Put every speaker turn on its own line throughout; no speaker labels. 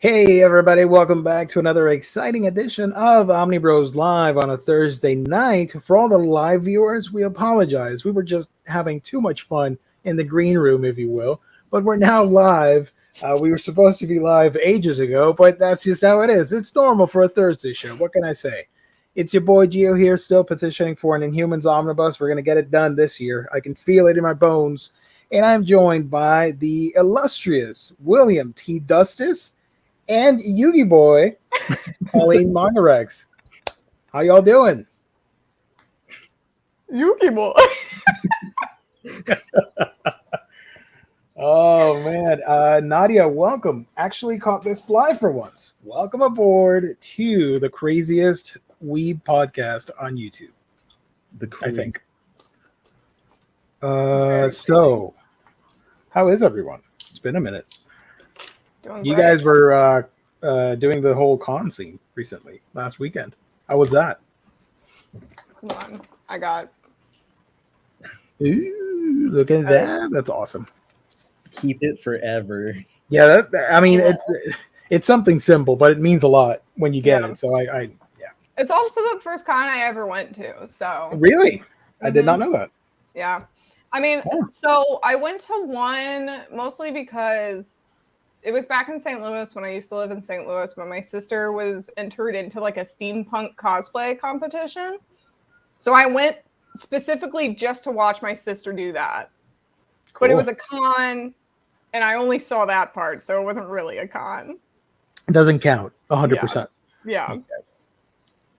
Hey everybody, welcome back to another exciting edition of Omnibros Live on a Thursday night. For all the live viewers, we apologize. We were just having too much fun in the green room, if you will. But we're now live. We were supposed to be live ages ago, but that's just how it is. It's normal for a Thursday show. What can I say? It's your boy Gio here, still petitioning for an Inhumans Omnibus. We're going to get it done this year. I can feel it in my bones. And I'm joined by the illustrious William T. Dustis and Yugi Boy, Colleen Mongarex. How y'all doing?
Yugi Boy.
Oh, man. Nadia, welcome. Actually caught this live for once. Welcome aboard to the craziest weeb podcast on YouTube. I think. So, how is everyone? It's been a minute. You guys were doing the whole con scene recently, last weekend. How was that?
Come on. I got...
Ooh, look at that. That's awesome.
Keep it forever.
Yeah, it's something simple, but it means a lot when you get it. So I.
It's also the first con I ever went to, so...
Really? I did not know that.
Yeah. I mean, so I went to one mostly because it was back in St. Louis when I used to live in St. Louis, but my sister was entered into like a steampunk cosplay competition. So I went specifically just to watch my sister do that. Cool. But it was a con, and I only saw that part, so it wasn't really a con.
It doesn't count, 100%.
Yeah. Okay.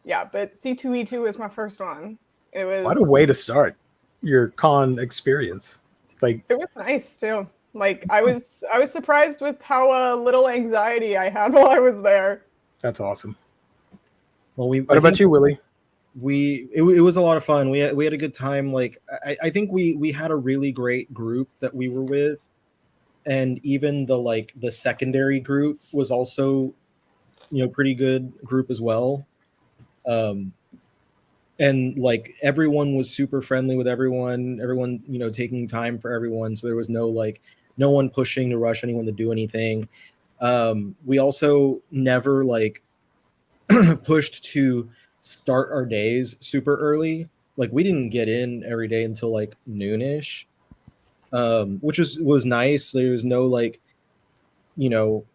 Yeah, but C2E2 was my first one. It was...
What a way to start your con experience. Like,
it was nice too. Like I was surprised with how little anxiety I had while I was there.
That's awesome.
Well,
what about you, Willie?
It was a lot of fun. We had a good time. Like I think we had a really great group that we were with, and even the secondary group was also, pretty good group as well. And like everyone was super friendly with everyone, taking time for everyone. So there was no one pushing to rush anyone to do anything. We also never pushed to start our days super early. Like we didn't get in every day until like noonish, which was nice. There was no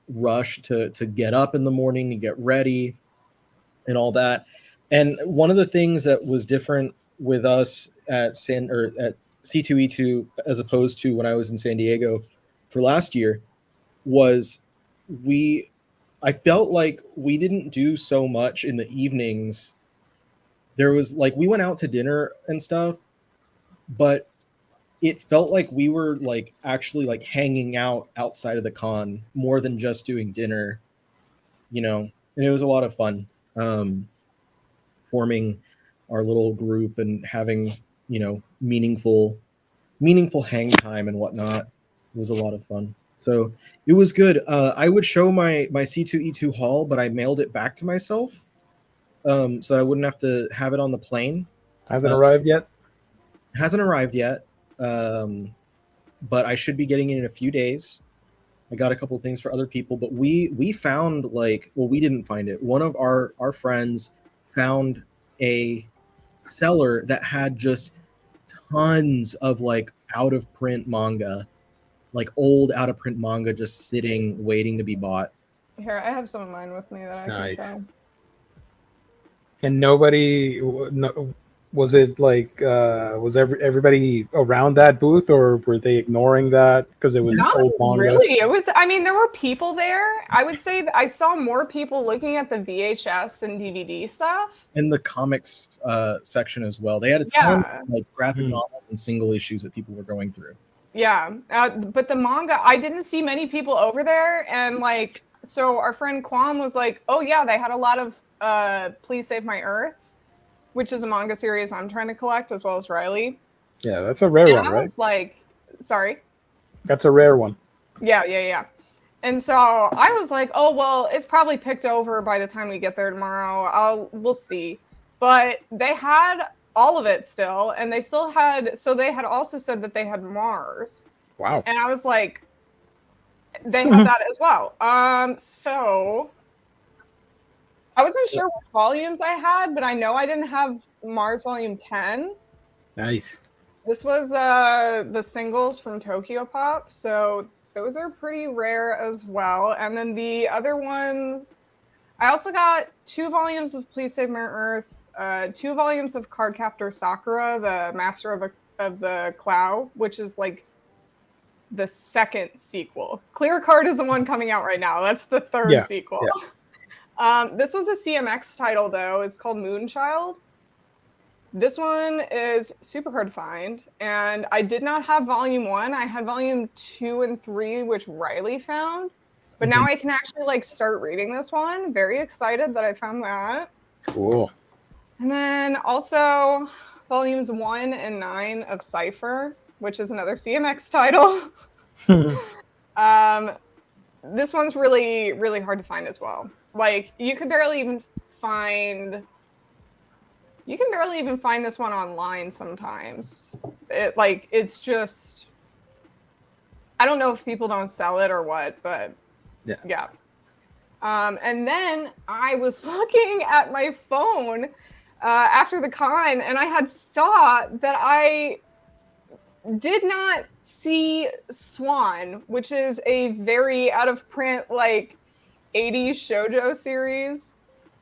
rush to get up in the morning and get ready and all that. And one of the things that was different with us at C2E2 as opposed to when I was in San Diego for last year was I felt like we didn't do so much in the evenings. There was we went out to dinner and stuff, but it felt like we were actually hanging out outside of the con more than just doing dinner, and it was a lot of fun. Forming our little group and having, meaningful hang time and whatnot. It was a lot of fun. So it was good. I would show my C2E2 haul, but I mailed it back to myself. So I wouldn't have to have it on the plane.
Hasn't arrived yet?
Hasn't arrived yet. But I should be getting it in a few days. I got a couple of things for other people, but we found we didn't find it. One of our friends found a seller that had just tons of out of print manga, old out of print manga just sitting waiting to be bought.
Here, I have some of mine with me that I can show.
And nobody, was it was everybody around that booth, or were they ignoring that because it was old manga?
Really, it was. I mean, there were people there. I would say that I saw more people looking at the VHS and DVD stuff.
In the comics section as well, they had a ton of graphic novels and single issues that people were going through.
Yeah, but the manga, I didn't see many people over there, and so our friend Kwam was like, "Oh yeah, they had a lot of Please Save My Earth," which is a manga series I'm trying to collect, as well as Riley.
Yeah, that's a rare one, right?
I was like, sorry?
That's a rare one.
Yeah. And so I was like, oh, well, it's probably picked over by the time we get there tomorrow. We'll see. But they had all of it still, and they still had, so they had also said that they had Mars.
Wow.
And I was like, They have that as well. So I wasn't sure what volumes I had, but I know I didn't have Mars Volume 10.
Nice.
This was the singles from Tokyo Pop, so those are pretty rare as well. And then the other ones, I also got 2 volumes of Please Save My Earth, 2 volumes of Cardcaptor Sakura, the Master of the Cloud, which is like the second sequel. Clear Card is the one coming out right now. That's the third sequel. Yeah. This was a CMX title, though. It's called Moonchild. This one is super hard to find, and I did not have volume 1. I had volume 2 and 3, which Riley found. But now I can actually like start reading this one. Very excited that I found that.
Cool.
And then also volumes 1 and 9 of Cypher, which is another CMX title. This one's really, really hard to find as well. Like you can barely even find this one online sometimes. It's just, I don't know if people don't sell it or what, but yeah. And then I was looking at my phone after the con, and I had saw that I did not see Swan, which is a very out of print like 80s shoujo series.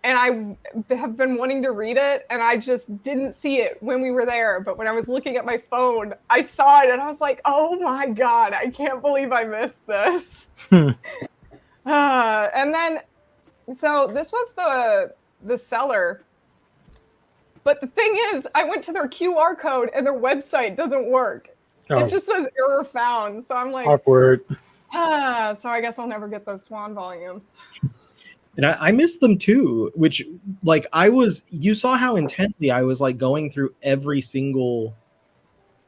And I have been wanting to read it, and I just didn't see it when we were there. But when I was looking at my phone, I saw it, and I was like, oh my God, I can't believe I missed this. And then, so this was the seller. But the thing is, I went to their QR code, and their website doesn't work. Oh. It just says error found. So I'm like,
awkward.
So I guess I'll never get those Swan volumes.
And I missed them too, which like you saw how intently I was like going through every single.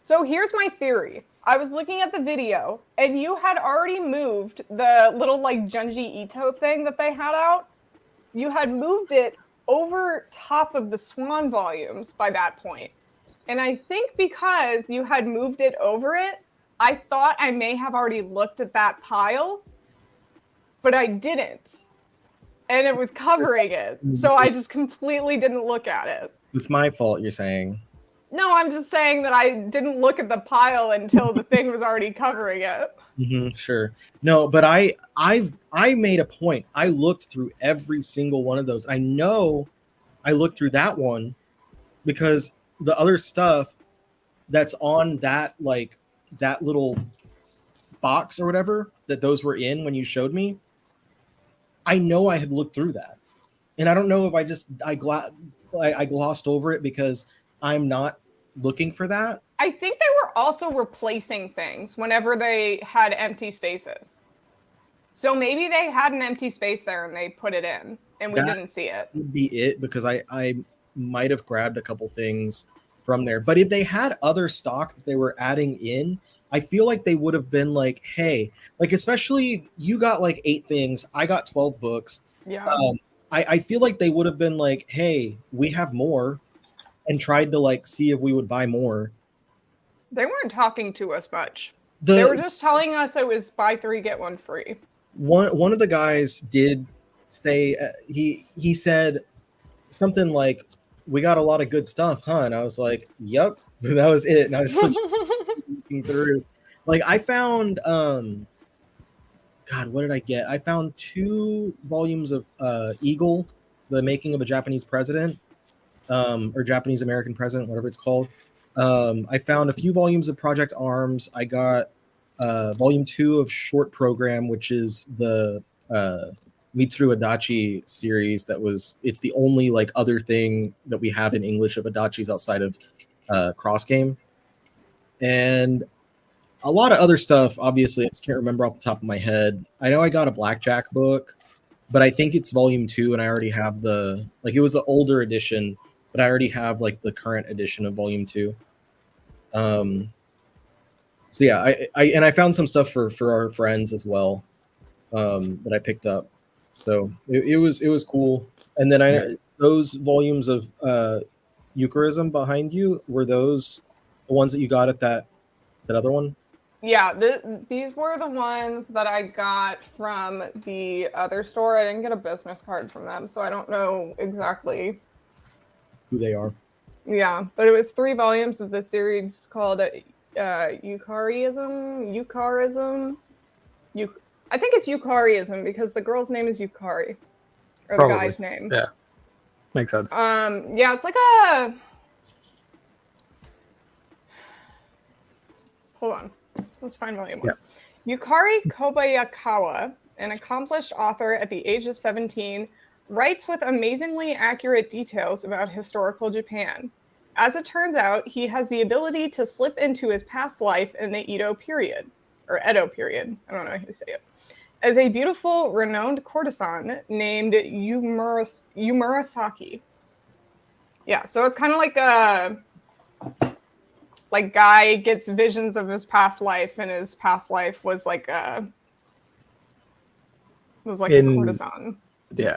So here's my theory. I was looking at the video, and you had already moved the little like Junji Ito thing that they had out. You had moved it over top of the Swan volumes by that point. And I think because you had moved it over it, I thought I may have already looked at that pile, but I didn't. And it was covering it. So I just completely didn't look at it.
It's my fault, you're saying.
No, I'm just saying that I didn't look at the pile until the thing was already covering it.
Mm-hmm, sure. No, but I made a point. I looked through every single one of those. I know I looked through that one because the other stuff that's on that like that little box or whatever that those were in when you showed me, I know I had looked through that, and I don't know if I glossed over it because I'm not looking for that.
I think they were also replacing things whenever they had empty spaces. So maybe they had an empty space there and they put it in, and we didn't see it.
Would be it, because I might have grabbed a couple things from there. But if they had other stock that they were adding in, I feel like they would have been like, hey, like, especially you got like 8 things, I got 12 books.
Yeah.
I feel like they would have been like, hey, we have more, and tried to like see if we would buy more.
They weren't talking to us much. They were just telling us it was buy 3, get 1 free.
One of the guys did say, he said something like, we got a lot of good stuff, huh? And I was like, yep, that was it. And I was just looking through. Like, I found, God, what did I get? I found 2 volumes of Eagle, The Making of a Japanese President, or Japanese American President, whatever it's called. I found a few volumes of Project Arms. I got volume 2 of Short Program, which is the Mitsuru Adachi series. It's the only like other thing that we have in English of Adachi's outside of Cross Game. And a lot of other stuff, obviously, I just can't remember off the top of my head. I know I got a Blackjack book, but I think it's volume 2, and I already have it was the older edition, but I already have like the current edition of volume 2. So yeah, I found some stuff for our friends as well, that I picked up. So it was cool. And then those volumes of Eucharism behind you, were those the ones that you got at that other one?
Yeah, these were the ones that I got from the other store. I didn't get a business card from them, so I don't know exactly
who they are.
Yeah, but it was 3 volumes of the series called Eucharism. I think it's Eucharism because the girl's name is Yukari, or
Probably.
the guy's name.
Yeah, makes sense.
Yeah, it's like a. Hold on, let's find volume 1. Yeah. Yukari Kobayakawa, an accomplished author at the age of 17, writes with amazingly accurate details about historical Japan. As it turns out, he has the ability to slip into his past life in the Edo period, or Edo period, I don't know how to say it, as a beautiful, renowned courtesan named Yumurasaki. Yeah, so it's kind of like a guy gets visions of his past life, and his past life was like a courtesan.
Yeah.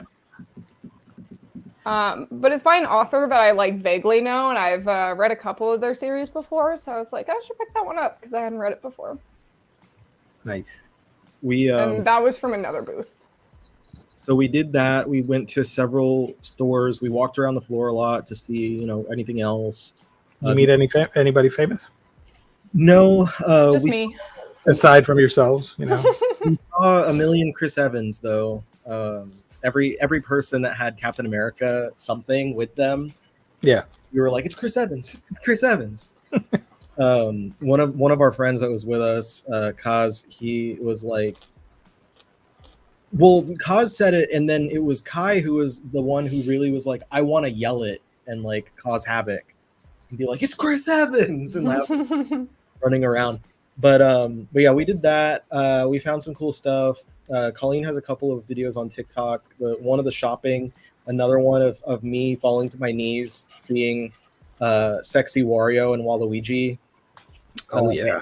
But it's by an author that I like vaguely know, and I've read a couple of their series before, so I was like, I should pick that one up because I hadn't read it before.
Nice.
And that was from another booth.
So we did that. We went to several stores. We walked around the floor a lot to see, anything else.
You meet anybody famous?
No.
Just me.
Aside from yourselves,
We saw a million Chris Evans, though. Every person that had Captain America something with them.
Yeah.
We were like, it's Chris Evans. It's Chris Evans. One of our friends that was with us, Kaz, he was like, well, Kaz said it, and then it was Kai who was the one who really was like, I want to yell it and like cause havoc and be like, it's Chris Evans, and laugh, running around. But yeah, we did that. We found some cool stuff. Colleen has a couple of videos on TikTok. One of the shopping, another one of me falling to my knees, seeing sexy Wario and Waluigi.
Oh yeah.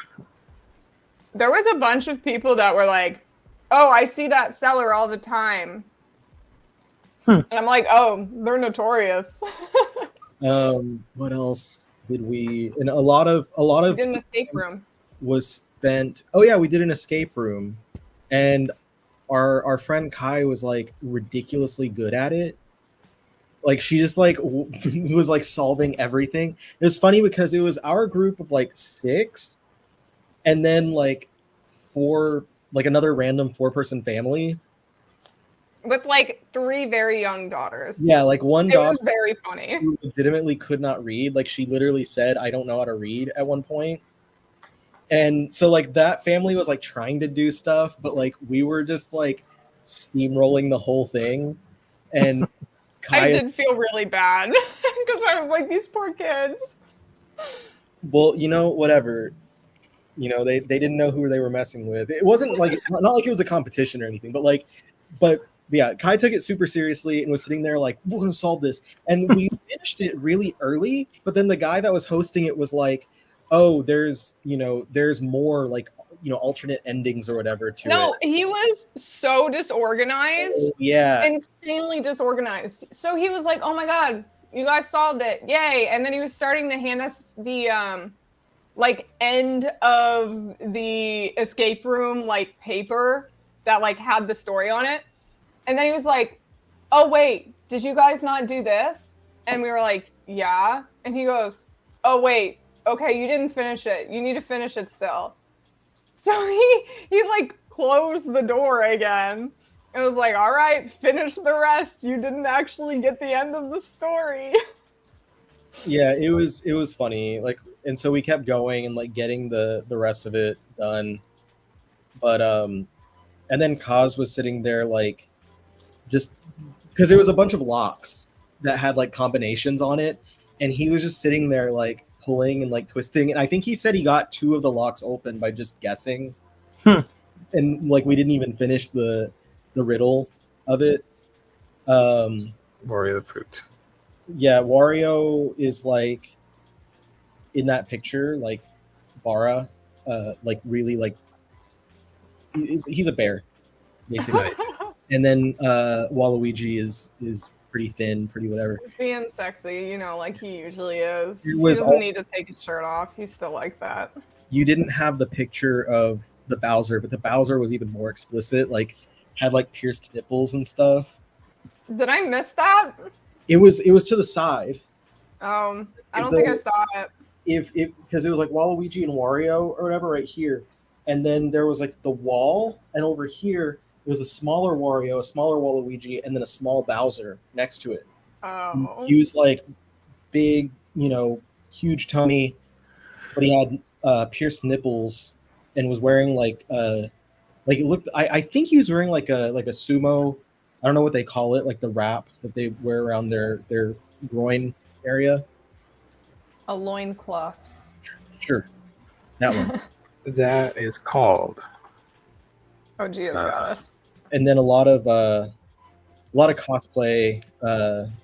There was a bunch of people that were like, oh, I see that seller all the time. And I'm like, oh, they're notorious.
What else did we? And a lot of
we did an escape room.
Was spent. Oh yeah, we did an escape room, and our friend Kai was like ridiculously good at it. Like she just like was like solving everything. It was funny because it was our group of like 6, and then like 4, like another random 4-person family
with like 3 very young daughters.
Yeah, like one daughter.
It was very funny.
Who legitimately could not read. Like she literally said, "I don't know how to read" at one point. And so like that family was like trying to do stuff, but like we were just like steamrolling the whole thing. And
I did feel really bad because I was like, these poor kids.
Well, whatever. They didn't know who they were messing with. It wasn't like not like it was a competition or anything, but yeah, Kai took it super seriously and was sitting there like, we're gonna solve this. And we finished it really early, but then the guy that was hosting it was like, oh, there's more like, alternate endings or whatever to it.
No, he was so disorganized.
Oh, yeah.
Insanely disorganized. So he was like, oh my God, you guys solved it. Yay. And then he was starting to hand us the like end of the escape room like paper that like had the story on it. And then he was like, oh wait, did you guys not do this? And we were like, yeah. And he goes, oh wait, okay, you didn't finish it. You need to finish it still. So he like closed the door again. It was like, all right, finish the rest. You didn't actually get the end of the story.
Yeah, it was funny. Like, and so we kept going and like getting the rest of it done. But and then Kaz was sitting there like just because there was a bunch of locks that had like combinations on it, and he was just sitting there like pulling and like twisting, and I think he said he got 2 of the locks open by just guessing. And like we didn't even finish the riddle of it.
Wario the fruit.
Yeah, Wario is like in that picture, like Bara, like really like he's a bear, basically. And then Waluigi is pretty thin, pretty whatever.
He's being sexy, like he usually is.
He
doesn't need to take his shirt off. He's still like that.
you didn't have the picture of the Bowser, but the Bowser was even more explicit, like had like pierced nipples and stuff.
Did I miss that?
It was to the side.
I don't think I saw it.
Because it was like Waluigi and Wario or whatever right here, and then there was like the wall, and over here it was a smaller Wario, a smaller Waluigi, and then a small Bowser next to it.
Oh.
He was like big, huge tummy, but he had pierced nipples and was wearing like it looked. I think he was wearing like a sumo. I don't know what they call it, like the wrap that they wear around their groin area.
A loincloth.
Sure, that one.
That is called.
Oh, Gia's got us.
And then a lot of cosplay,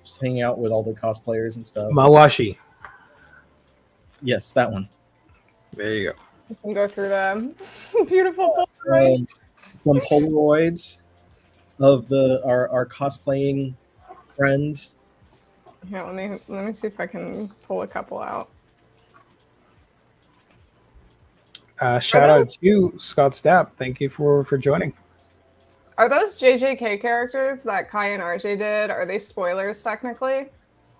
just hanging out with all the cosplayers and stuff.
Mawashi.
Yes, that one.
There you go.
You can go through the beautiful Polaroids.
Some Polaroids of our cosplaying friends.
Here, let me see if I can pull a couple out.
Shout out to you, Scott Stapp. Thank you for joining.
Are those JJK characters that Kai and RJ did? Are they spoilers technically?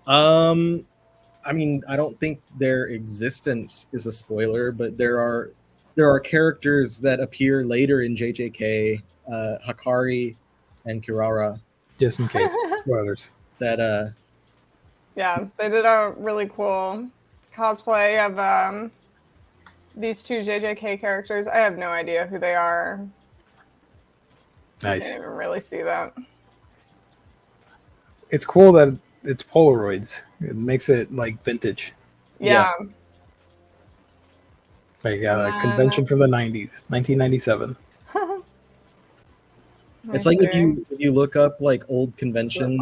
I mean, I don't think their existence is a spoiler, but there are characters that appear later in JJK, Hakari and Kirara.
Just in case. Spoilers.
That
Yeah, they did a really cool cosplay of these two JJK characters. I have no idea who they are.
Nice.
I can't even really see that.
It's cool that it's Polaroids. It makes it like vintage.
Yeah.
Like a convention from the 90s, 1997.
it's like if you look up like old conventions.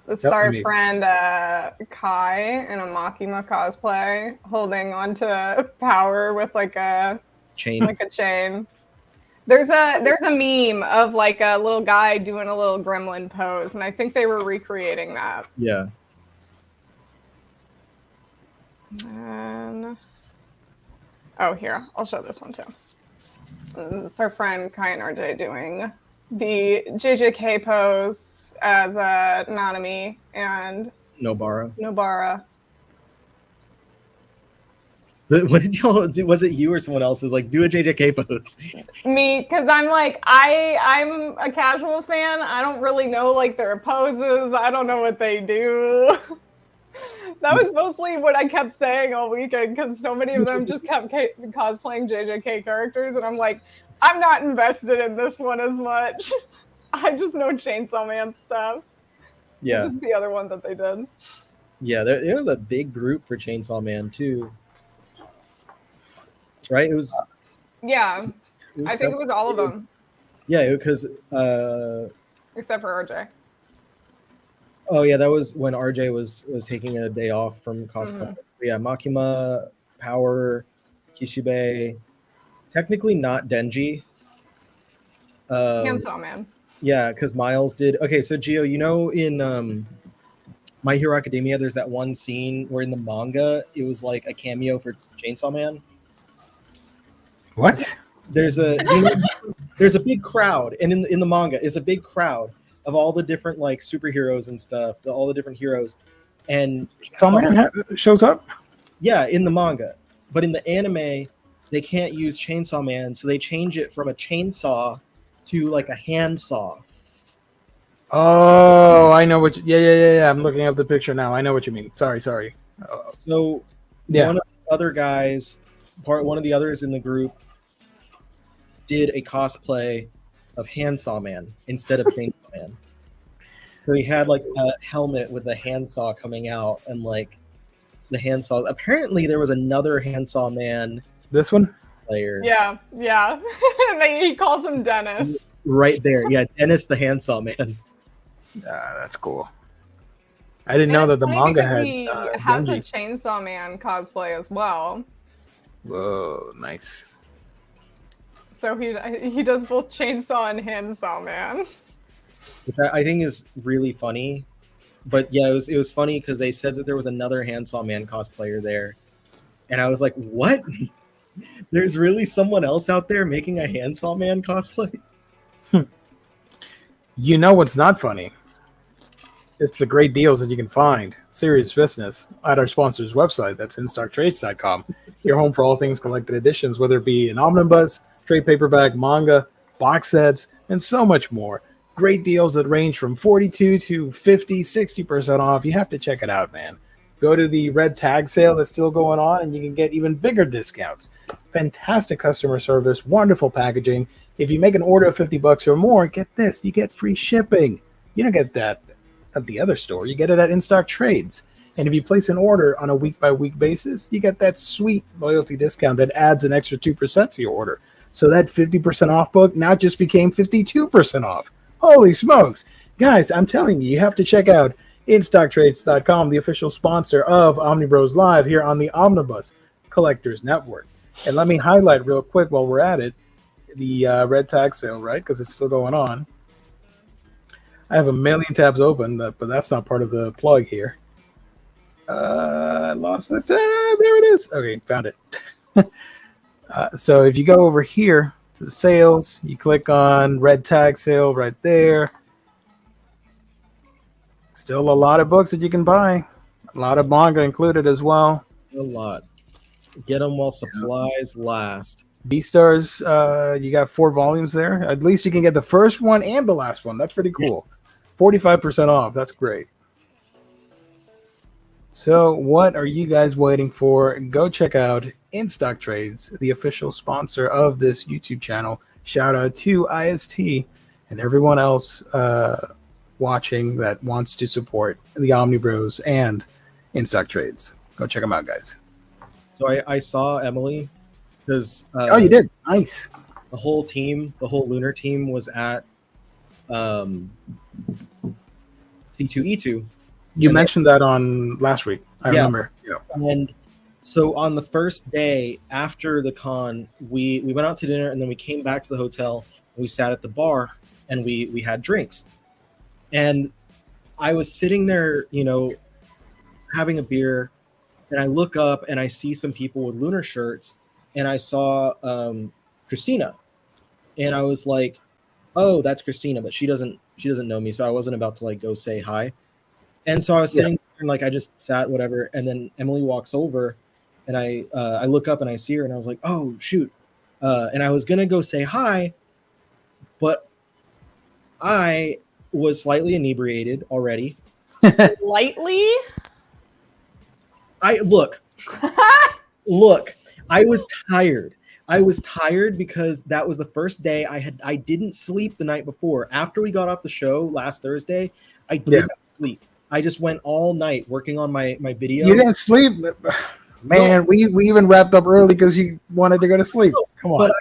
This is our friend Kai in a Makima cosplay, holding onto power with like a chain. There's a meme of like a little guy doing a little gremlin pose, and I think they were recreating that.
Yeah.
And here, I'll show this one too. It's our friend Kai and RJ doing the JJK pose as Nanami and Nobara.
What did y'all do? Was it you or someone else who's like, do a JJK pose?
Me, because I'm like, I'm a casual fan. I don't really know like their poses. I don't know what they do. That was mostly what I kept saying all weekend, because so many of them just kept cosplaying JJK characters, and I'm like, I'm not invested in this one as much. I just know Chainsaw Man stuff.
Yeah.
Which is the other one that they did.
Yeah, there was a big group for Chainsaw Man too. Right? It was.
Yeah. I think it was all of them.
Yeah, because.
Except for RJ.
Oh yeah, that was when RJ was taking a day off from cosplay. Yeah, Makima, Power, Kishibe. Technically not Denji.
Chainsaw Man.
Yeah, because Miles did. Okay, so Gio, in My Hero Academia, there's that one scene where in the manga it was like a cameo for Chainsaw Man.
What?
There's a big crowd, and in the manga is a big crowd of all the different like superheroes and stuff, all the different heroes, and
Chainsaw Man shows up.
Yeah, in the manga, but in the anime, they can't use Chainsaw Man, so they change it from a chainsaw to like a handsaw.
Oh, I know what. Yeah. I'm looking up the picture now. I know what you mean. Sorry.
So one of the other guys, one of the others in the group, did a cosplay of Handsaw Man instead of Chainsaw Man. So he had like a helmet with a handsaw coming out, and like the handsaw. Apparently, there was another Handsaw Man.
This one?
Player. Yeah. And he calls him Dennis.
Right there. Yeah, Dennis the Handsaw Man.
That's cool. I didn't know that the manga had.
He has a Chainsaw Man cosplay as well.
Whoa, nice.
So he does both Chainsaw and Handsaw Man.
Which I think is really funny. But yeah, it was funny because they said that there was another Handsaw Man cosplayer there. And I was like, what? There's really someone else out there making a Handsaw Man cosplay?
You know what's not funny? It's the great deals that you can find, serious business, at our sponsor's website. That's instocktrades.com. Your home for all things collected editions, whether it be an omnibus, trade paperback, manga, box sets, and so much more. Great deals that range from 42 to 50, 60% off. You have to check it out, man. Go to the red tag sale that's still going on, and you can get even bigger discounts. Fantastic customer service, wonderful packaging. If you make an order of $50 or more, get this, you get free shipping. You don't get that at the other store. You get it at In Stock Trades. And if you place an order on a week-by-week basis, you get that sweet loyalty discount that adds an extra 2% to your order. So that 50% off book now just became 52% off. Holy smokes. Guys, I'm telling you, you have to check out InStockTrades.com, the official sponsor of Omnibroslive here on the Omnibus Collectors Network. And let me highlight real quick while we're at it, the red tag sale, right? Because it's still going on. I have a million tabs open, but that's not part of the plug here. I lost the tab. There it is. Okay, found it. So if you go over here to the sales, you click on red tag sale right there. Still a lot of books that you can buy. A lot of manga included as well.
A lot. Get them while supplies last.
B-Stars, you got 4 volumes there. At least you can get the first one and the last one. That's pretty cool. 45% off. That's great. So what are you guys waiting for? Go check out In Stock Trades, the official sponsor of this YouTube channel. Shout out to IST and everyone else watching that wants to support the Omnibros and In Stock Trades. Go check them out, guys.
So I saw Emily because
oh, you did? Nice.
The whole team, the whole Lunar team was at C2E2.
You mentioned that on last week. I remember. Yeah.
And so on the first day after the con, we went out to dinner and then we came back to the hotel and we sat at the bar and we had drinks. And I was sitting there, you know, having a beer, and I look up and I see some people with Lunar shirts, and I saw Christina, and I was like, "Oh, that's Christina," but she doesn't know me, so I wasn't about to like go say hi. And so I was sitting there and like I just sat, whatever, and then Emily walks over, and I look up and I see her, and I was like, "Oh shoot!" And I was gonna go say hi, but I was slightly inebriated already.
Lightly?
Look, I was tired. I was tired because that was the first day I didn't sleep the night before. After we got off the show last Thursday, I didn't sleep. I just went all night working on my video.
You didn't sleep? Man, no. we even wrapped up early because you wanted to go to sleep. No, come on.
But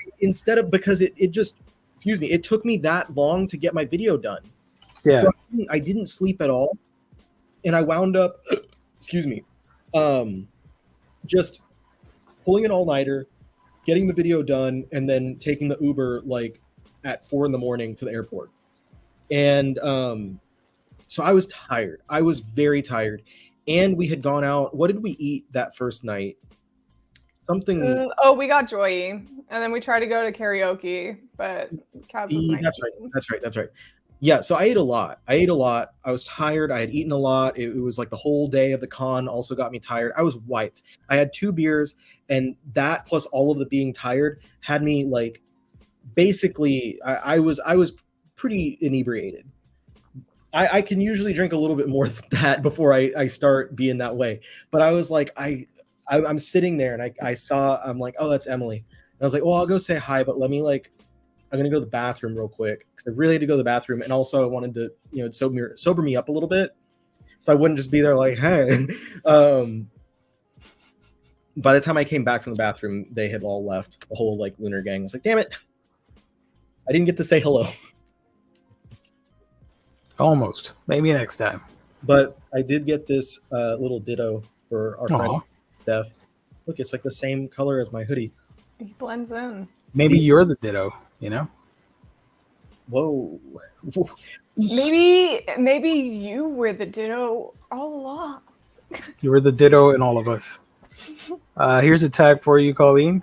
because it just, excuse me, it took me that long to get my video done.
Yeah.
So I didn't sleep at all. And I wound up, excuse me, just pulling an all-nighter, getting the video done, and then taking the Uber like at 4 a.m. to the airport. And so I was tired. I was very tired. And we had gone out. What did we eat that first night? Something.
We got Joy, and then we tried to go to karaoke, but Kaz was
That's right. Yeah, so I ate a lot. I was tired. I had eaten a lot. It was like the whole day of the con also got me tired. I was wiped. I had 2 beers, and that plus all of the being tired had me like basically I was pretty inebriated. I can usually drink a little bit more than that before I start being that way. But I was like, I'm sitting there and I'm like, oh, that's Emily. And I was like, well, I'll go say hi, but let me like, I'm gonna go to the bathroom real quick because I really had to go to the bathroom, and also I wanted to, you know, sober me up a little bit, so I wouldn't just be there like, hey. By the time I came back from the bathroom, they had all left. The whole like Lunar gang. I was like, damn it, I didn't get to say hello.
Almost. Maybe next time.
But I did get this little ditto for our friend Steph. Look, it's like the same color as my hoodie.
He blends in.
Maybe you're the ditto, you know?
Whoa.
Maybe you were the ditto all along.
You were the ditto in all of us. Here's a tag for you, Colleen.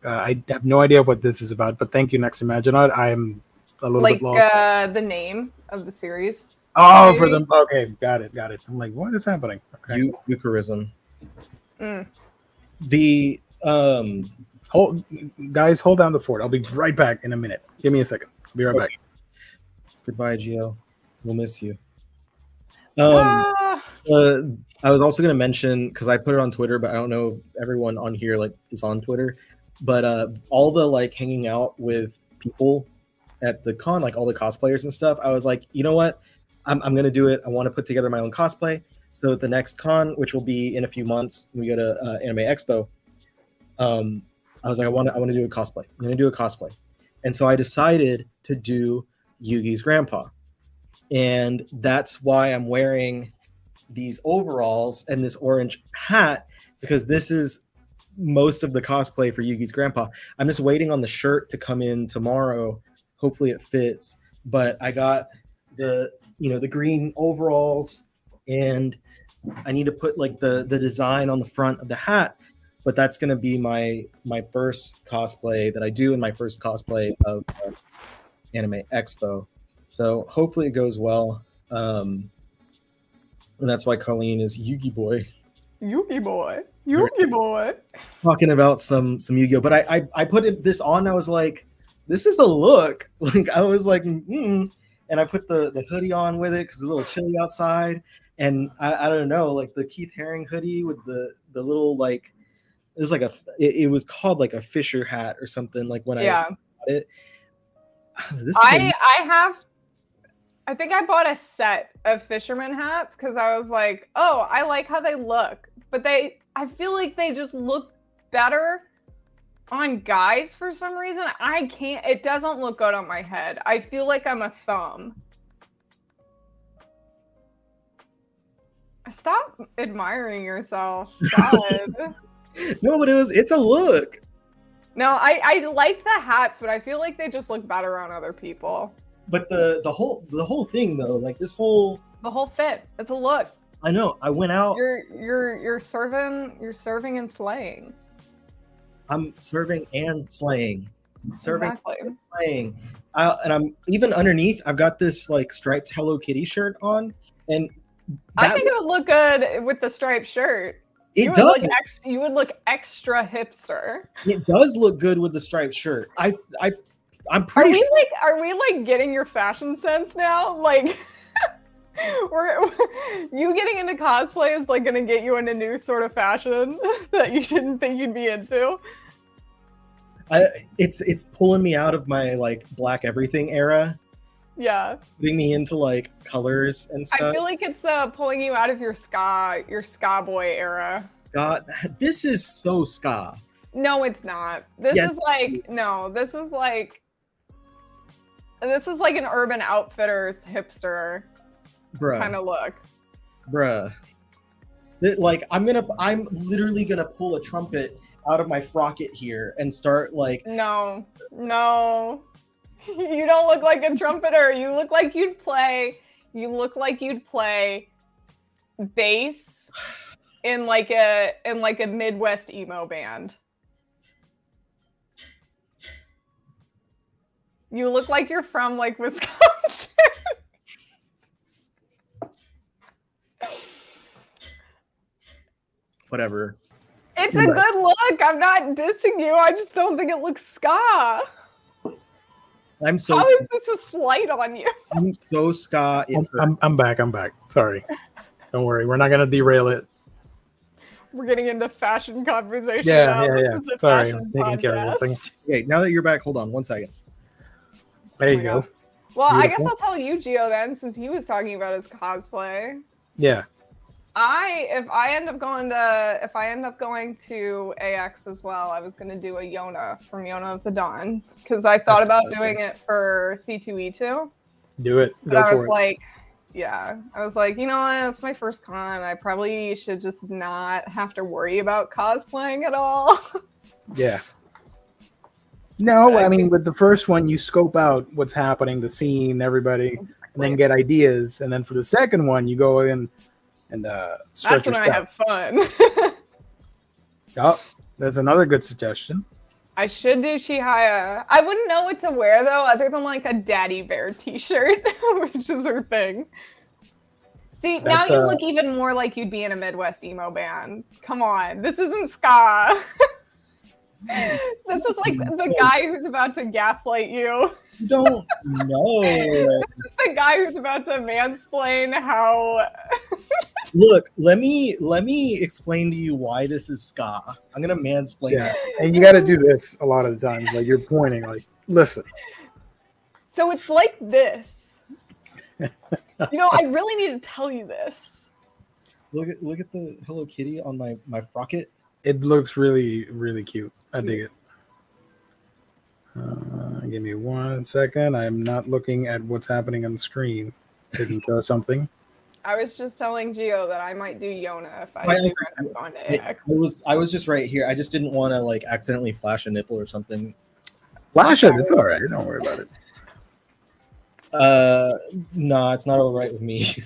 I have no idea what this is about, but thank you, Next Imaginaut. I'm a little bit lost.
The name of the series.
Oh,
maybe?
for them. Okay, got it. I'm like, what is happening? Okay.
Eucharism.
Mm.
The
hold down the fort. I'll be right back in a minute. Give me a second. I'll be right back.
Goodbye, Gio. We'll miss you.
Ah.
I was also going to mention, because I put it on Twitter, but I don't know if everyone on here like is on Twitter. But all the like hanging out with people at the con, like all the cosplayers and stuff, I was like, you know what? I'm going to do it. I want to put together my own cosplay. So at the next con, which will be in a few months, when we go to Anime Expo, I was like, I want to do a cosplay. I'm going to do a cosplay. And so I decided to do Yugi's grandpa. And that's why I'm wearing these overalls and this orange hat, because this is most of the cosplay for Yugi's grandpa. I'm just waiting on the shirt to come in tomorrow. Hopefully it fits. But I got the green overalls, and I need to put like the design on the front of the hat. But that's going to be my first cosplay that I do, and my first cosplay of Anime Expo. So hopefully it goes well. And that's why Colleen is Yugi boy.
Yugi boy.
Talking about some Yu-Gi-Oh! But I put this on. I was like, this is a look. Like I was like, and I put the hoodie on with it because it's a little chilly outside. And I don't know, like the Keith Haring hoodie with the little like, it was like it was called like a Fisher hat or something. Like when I got it.
I think I bought a set of fisherman hats because I was like, oh, I like how they look. But I feel like they just look better on guys for some reason. It doesn't look good on my head. I feel like I'm a thumb. Stop admiring yourself. God.
No, but it's a look.
No, I like the hats, but I feel like they just look better on other people.
But the whole thing though, like the whole
fit, it's a look.
I know. I went out.
You're serving and slaying.
I'm serving and slaying.
Exactly.
And slaying. And I'm even underneath. I've got this like striped Hello Kitty shirt on, and
I think it would look good with the striped shirt.
It does.
You would look extra hipster.
It does look good with the striped shirt. I'm pretty.
Are we like getting your fashion sense now? Like, you getting into cosplay is like gonna get you into new sort of fashion that you didn't think you'd be into.
It's pulling me out of my like black everything era.
Yeah.
Putting me into like colors and stuff.
I feel like it's pulling you out of your ska boy era.
Ska. This is so ska.
No, it's not. This is like an Urban Outfitters hipster kind of look.
Bruh. Like I'm literally gonna pull a trumpet out of my frocket here and start like.
No. You don't look like a trumpeter. You look like you'd play bass in like a Midwest emo band. You look like you're from like Wisconsin.
Whatever.
It's a good look. I'm not dissing you. I just don't think it looks ska. How is this a slight on you?
I'm so ska.
I'm back. Sorry. Don't worry. We're not gonna derail it.
We're getting into fashion conversation
now.
Yeah.
This is sorry, I'm taking care of something.
Okay, now that you're back, hold on 1 second.
There you go.
Well, beautiful. I guess I'll tell you, Gio, then, since he was talking about his cosplay.
Yeah.
If I end up going to AX as well, I was gonna do a Yona from Yona of the Dawn because I thought about doing it for C2E2.
Do it.
But I was like, you know what? It's my first con. I probably should just not have to worry about cosplaying at all.
Yeah. No, I mean, with the first one, you scope out what's happening, the scene, everybody, and then get ideas. And then for the second one, you go in and
that's when I have fun.
Oh, that's another good suggestion.
I should do Shihaya. I wouldn't know what to wear though, other than like a daddy bear t-shirt, which is her thing. See,
That's,
now you look even more like you'd be in a Midwest emo band. Come on, this isn't ska. This is like the guy who's about to gaslight you.
You don't know.
This is the guy who's about to mansplain how.
Look, let me explain to you why this is ska. I'm gonna mansplain.
Yeah, and you got to do this a lot of the times. Like you're pointing, like, listen.
So it's like this. You know, I really need to tell you this.
Look at the Hello Kitty on my frocket.
It looks really, really cute. I dig it. Give me 1 second. I'm not looking at what's happening on the screen. Didn't throw something.
I was just telling Gio that I might do Yona if I do end up on AX.
I was just right here. I just didn't want to like accidentally flash a nipple or something.
Flash it. It's all right. Don't worry about it.
No, it's not all right with me.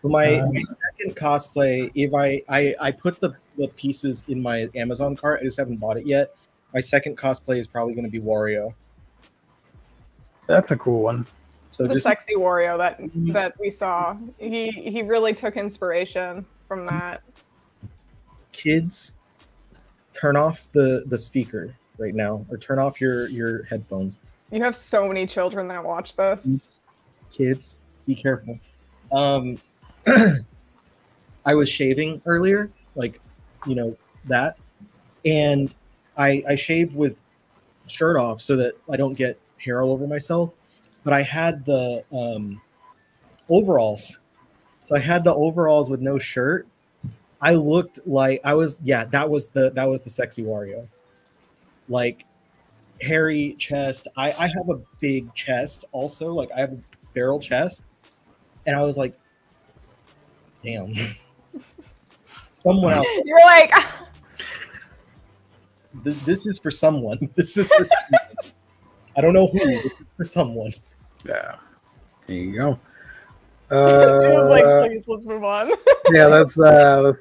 For my second cosplay, if I put the pieces in my Amazon cart, I just haven't bought it yet. My second cosplay is probably going to be Wario.
That's a cool one.
So
The
just
sexy Wario that we saw. He really took inspiration from that.
kids, turn off the speaker right now, or turn off your headphones.
You have so many children that watch this.
Kids, be careful. I was shaving earlier, like, you know, that, and I shave with shirt off so that I don't get hair all over myself. But I had the overalls, so I had the overalls with no shirt. I looked like I was, that was the sexy Wario, like hairy chest. I have a big chest also, like I have a barrel chest, and I was like, damn. Someone else.
You're like,
This is for someone. This is for someone. I don't know who. This is for someone.
Yeah. There you go.
she was like, please, let's move on.
Yeah, let's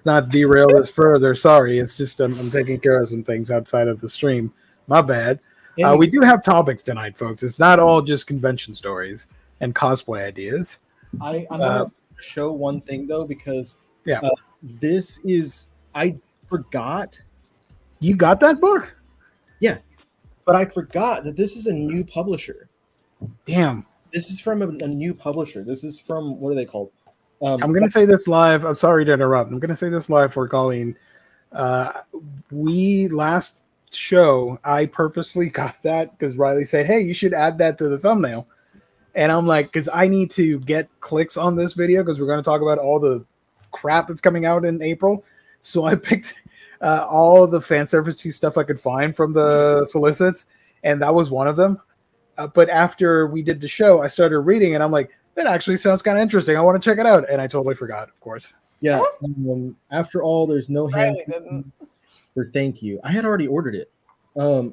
not derail this further. Sorry, it's just I'm taking care of some things outside of the stream. My bad. We do have topics tonight, folks. It's not all just convention stories and cosplay ideas.
I'm gonna show one thing though, because this is, I forgot.
You got that book?
Yeah, but I forgot that this is a new publisher.
Damn.
This is from a new publisher. This is from, what are they called?
I'm going to say this live. I'm sorry to interrupt. I'm going to say this live for Colleen. We last show, I purposely got that because Riley said, hey, you should add that to the thumbnail. And I'm like, because I need to get clicks on this video because we're going to talk about all the crap that's coming out in April. So I picked all the fan servicey stuff I could find from the solicits, and that was one of them. But after we did the show, I started reading, and I'm like, that actually sounds kind of interesting. I want to check it out. And I totally forgot, of course.
Yeah. After all, there's no hands for thank you. I had already ordered it.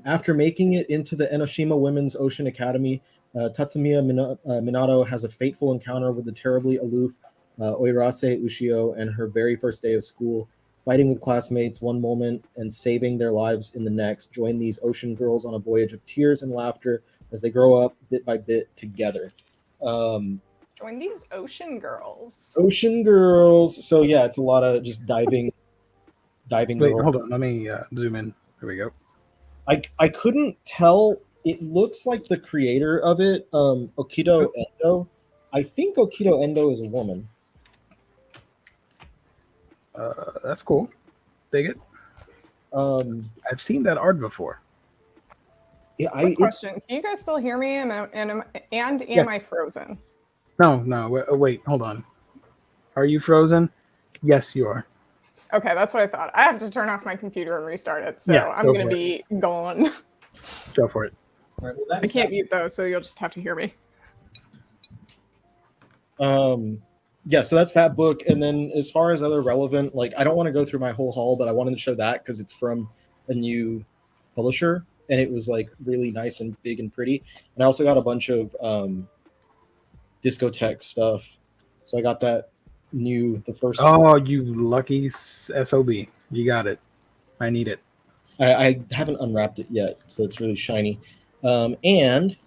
After making it into the Enoshima Women's Ocean Academy, Tatsumiya Minato has a fateful encounter with the terribly aloof Oirase Ushio and her very first day of school. Fighting with classmates one moment and saving their lives in the next. Join these ocean girls on a voyage of tears and laughter as they grow up bit by bit together.
Join these ocean girls.
Ocean girls. So yeah, it's a lot of just diving.
Wait,
girls.
hold on. Let me zoom in. There we go.
I couldn't tell. It looks like the creator of it, Okido Endo. I think Okido Endo is a woman.
That's cool. Dig it. I've seen that art before.
Yeah,
Question: can you guys still hear me? Am I frozen?
No. Wait, hold on. Are you frozen? Yes, you are.
Okay, that's what I thought. I have to turn off my computer and restart it, so I'm going to be gone.
Go for it.
All right, well,
I can't mute though, so you'll just have to hear me.
Yeah, so that's that book. And then as far as other relevant, like, I don't want to go through my whole haul, but I wanted to show that because it's from a new publisher, and it was like really nice and big and pretty. And I also got a bunch of discotheque stuff. So I got that the first.
Oh, you lucky SOB. You got it. I need it.
I haven't unwrapped it yet, so it's really shiny. And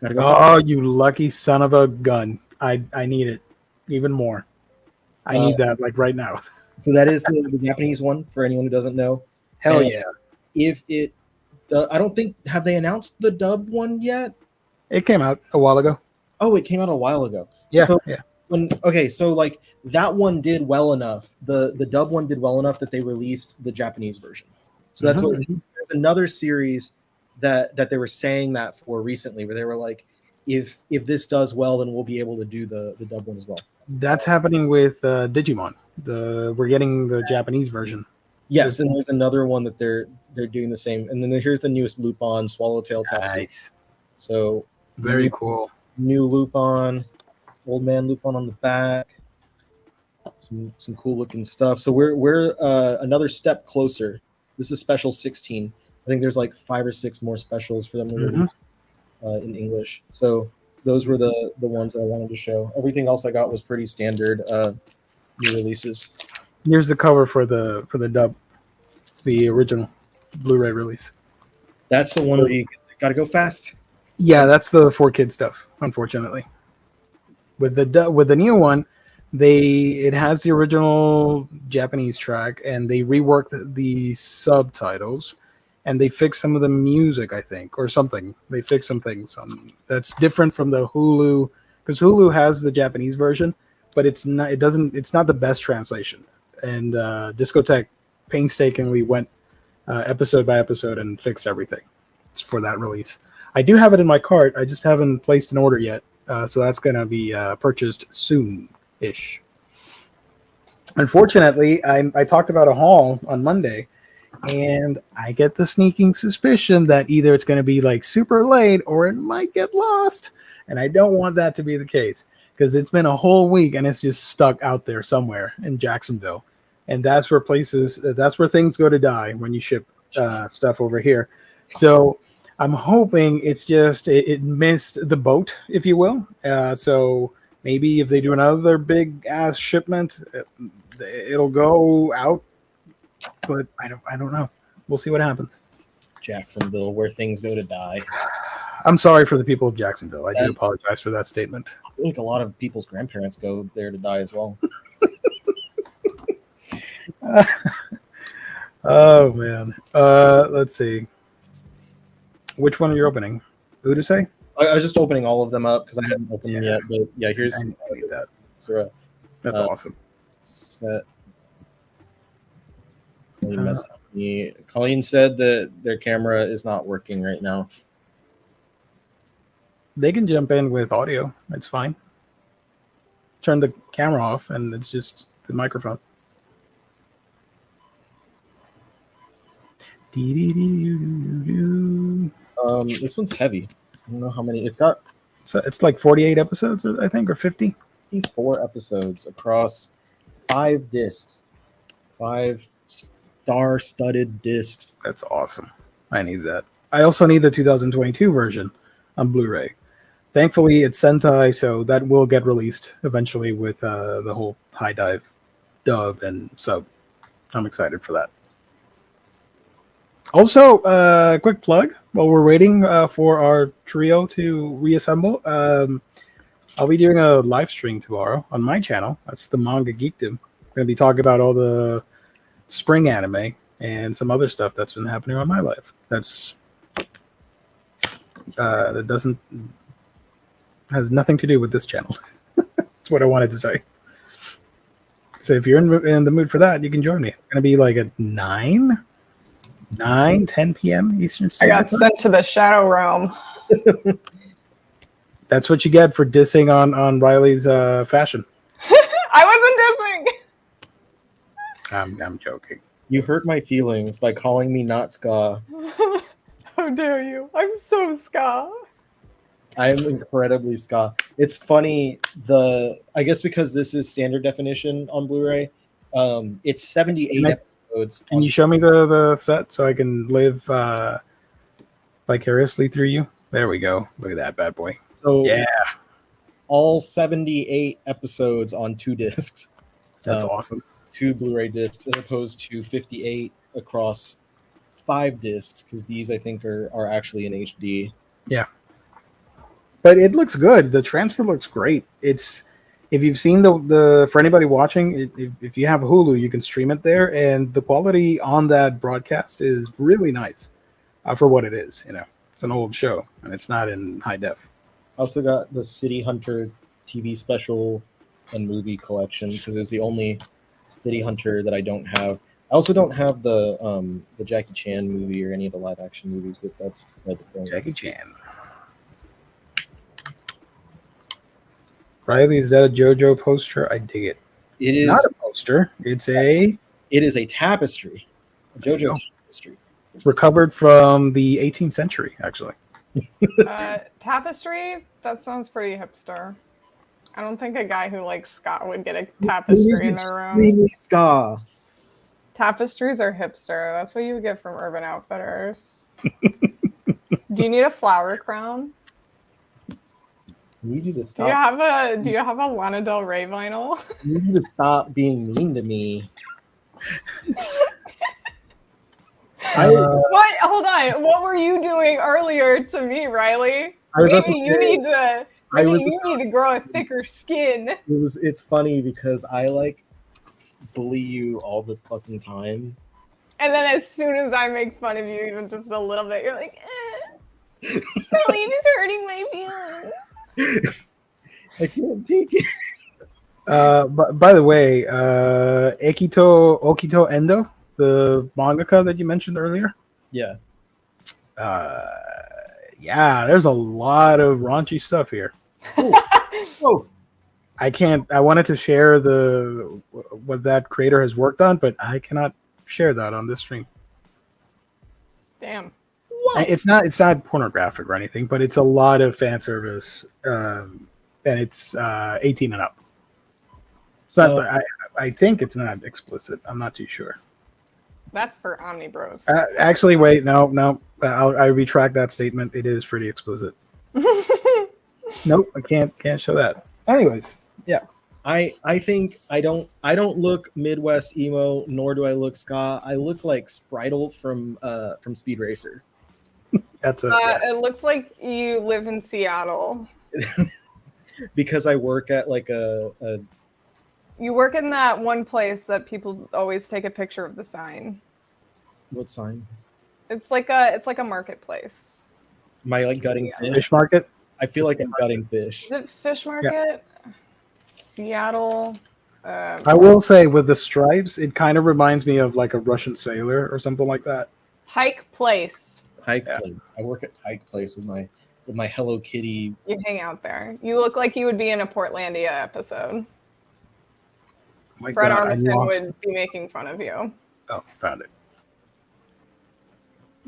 gotta go.
Oh, you lucky son of a gun. I need it even more. I need that like right now.
So that is the Japanese one for anyone who doesn't know.
Hell
And
yeah.
If it, I don't think, have they announced the dub one yet?
It came out a while ago.
Oh, it came out a while ago.
Yeah,
So
yeah.
So like that one did well enough. The dub one did well enough that they released the Japanese version. So that's what there's another series that they were saying that for recently, where they were like, if this does well, then we'll be able to do the dub one as well.
That's happening with Digimon. We're getting the Japanese version.
Yes, and there's another one that they're doing the same. And then here's the newest Lupin, Swallowtail Tattoo.
Nice.
So
Very cool.
New Lupin, old man Lupin on the back. Some cool looking stuff. So we're another step closer. This is special 16. I think there's like 5 or 6 more specials for them to release in English. So those were the ones that I wanted to show. Everything else I got was pretty standard new releases.
Here's the cover for the dub, the original Blu-ray release.
That's the one where you got to go fast.
Yeah, that's the 4Kid stuff. Unfortunately, with the new one, it has the original Japanese track, and they reworked the subtitles, and they fixed some of the music, I think, or something. They fixed some things that's different from the Hulu, because Hulu has the Japanese version, but it's not the best translation. And Discotech painstakingly went episode by episode and fixed everything for that release. I do have it in my cart. I just haven't placed an order yet, so that's going to be purchased soon-ish. Unfortunately, I talked about a haul on Monday, and I get the sneaking suspicion that either it's going to be like super late or it might get lost, and I don't want that to be the case because it's been a whole week and it's just stuck out there somewhere in Jacksonville. And that's where things go to die when you ship stuff over here. So I'm hoping it's just it missed the boat, if you will. So maybe if they do another big ass shipment, it'll go out. But I don't know. We'll see what happens.
Jacksonville, where things go to die.
I'm sorry for the people of Jacksonville. I do apologize for that statement.
I feel like a lot of people's grandparents go there to die as well.
Oh man. Let's see. Which one are you opening? Udase?
I was just opening all of them up because I hadn't opened them yet. But yeah, here's
that.
That's
awesome.
Set. Colleen said that their camera is not working right now.
They can jump in with audio. It's fine. Turn the camera off, and it's just the microphone.
This one's heavy. I don't know how many. It's
like 48 episodes, I think, or 50.
54 episodes across 5 discs. 5 star-studded discs.
That's awesome. I need that. I also need the 2022 version on Blu-ray. Thankfully, it's Sentai, so that will get released eventually with the whole high dive dub and sub. I'm excited for that. Also, quick plug while we're waiting for our trio to reassemble. I'll be doing a live stream tomorrow on my channel. That's the Manga Geekdom. We're going to be talking about all the spring anime and some other stuff that's been happening on my life. That has nothing to do with this channel. That's what I wanted to say. So if you're in the mood for that, you can join me. It's going to be like at 10 p.m. Eastern Standard
Time. I got sent to the Shadow Realm.
That's what you get for dissing on Riley's fashion.
I wasn't dissing.
I'm joking.
You hurt my feelings by calling me not ska.
How dare you? I'm so ska.
I'm incredibly ska. It's funny, I guess because this is standard definition on Blu-ray, it's 78 episodes.
Can you show me the set so I can live vicariously through you? There we go. Look at that bad boy.
So
yeah.
all 78 episodes on 2 discs.
That's awesome.
2 Blu-ray discs, as opposed to 58 across 5 discs, because these I think are actually in HD.
Yeah, but it looks good. The transfer looks great. It's if you've seen the for anybody watching, if you have Hulu, you can stream it there, and the quality on that broadcast is really nice for what it is. You know, it's an old show and it's not in high def.
I also got the City Hunter TV special and movie collection, because it's the only City Hunter that I don't have. I also don't have the Jackie Chan movie or any of the live action movies, but that's beside the point.
Jackie Chan. Riley, is that a JoJo poster? I dig it.
It is
Not a poster. It's a
It is a tapestry, a JoJo tapestry.
recovered from the 18th century, actually.
Tapestry? That sounds pretty hipster. I don't think a guy who likes ska would get a tapestry in their room.
Extremely ska.
Tapestries are hipster. That's what you would get from Urban Outfitters. Do you need a flower crown?
I need you to
Do
stop.
you have a Lana Del Rey vinyl?
I need you to stop being mean to me.
What? Hold on. What were you doing earlier to me, Riley? Maybe you need to grow a thicker skin.
It's funny because I like bully you all the fucking time.
And then as soon as I make fun of you, even just a little bit, you're like, Riley, just hurting my feelings.
I can't take it.
By the way, Okito Endo, the mangaka that you mentioned earlier.
Yeah.
Yeah, there's a lot of raunchy stuff here.
Oh.
I wanted to share what that creator has worked on, but I cannot share that on this stream.
Damn.
It's not pornographic or anything, but it's a lot of fan service, and it's 18 and up. It's not. I think it's not explicit. I'm not too sure.
That's for Omnibros.
Actually, wait, no. I retract that statement. It is pretty explicit. Nope, I can't show that. Anyways, yeah.
I think I don't look Midwest emo, nor do I look ska. I look like Spritle from Speed Racer.
That's
It looks like you live in Seattle.
Because I work at like a
You work in that one place that people always take a picture of the sign.
what sign?
It's like a marketplace.
Am I like gutting fish?
fish market.
I feel like I'm gutting fish.
Is it Fish Market? Seattle.
I will say with the stripes, it kind of reminds me of like a Russian sailor or something like that.
Pike Place.
Pike Place. I work at Pike Place with my Hello Kitty.
You hang out there. You look like you would be in a Portlandia episode.
My
Fred
God,
Armisen would be making fun of you.
Oh, found it.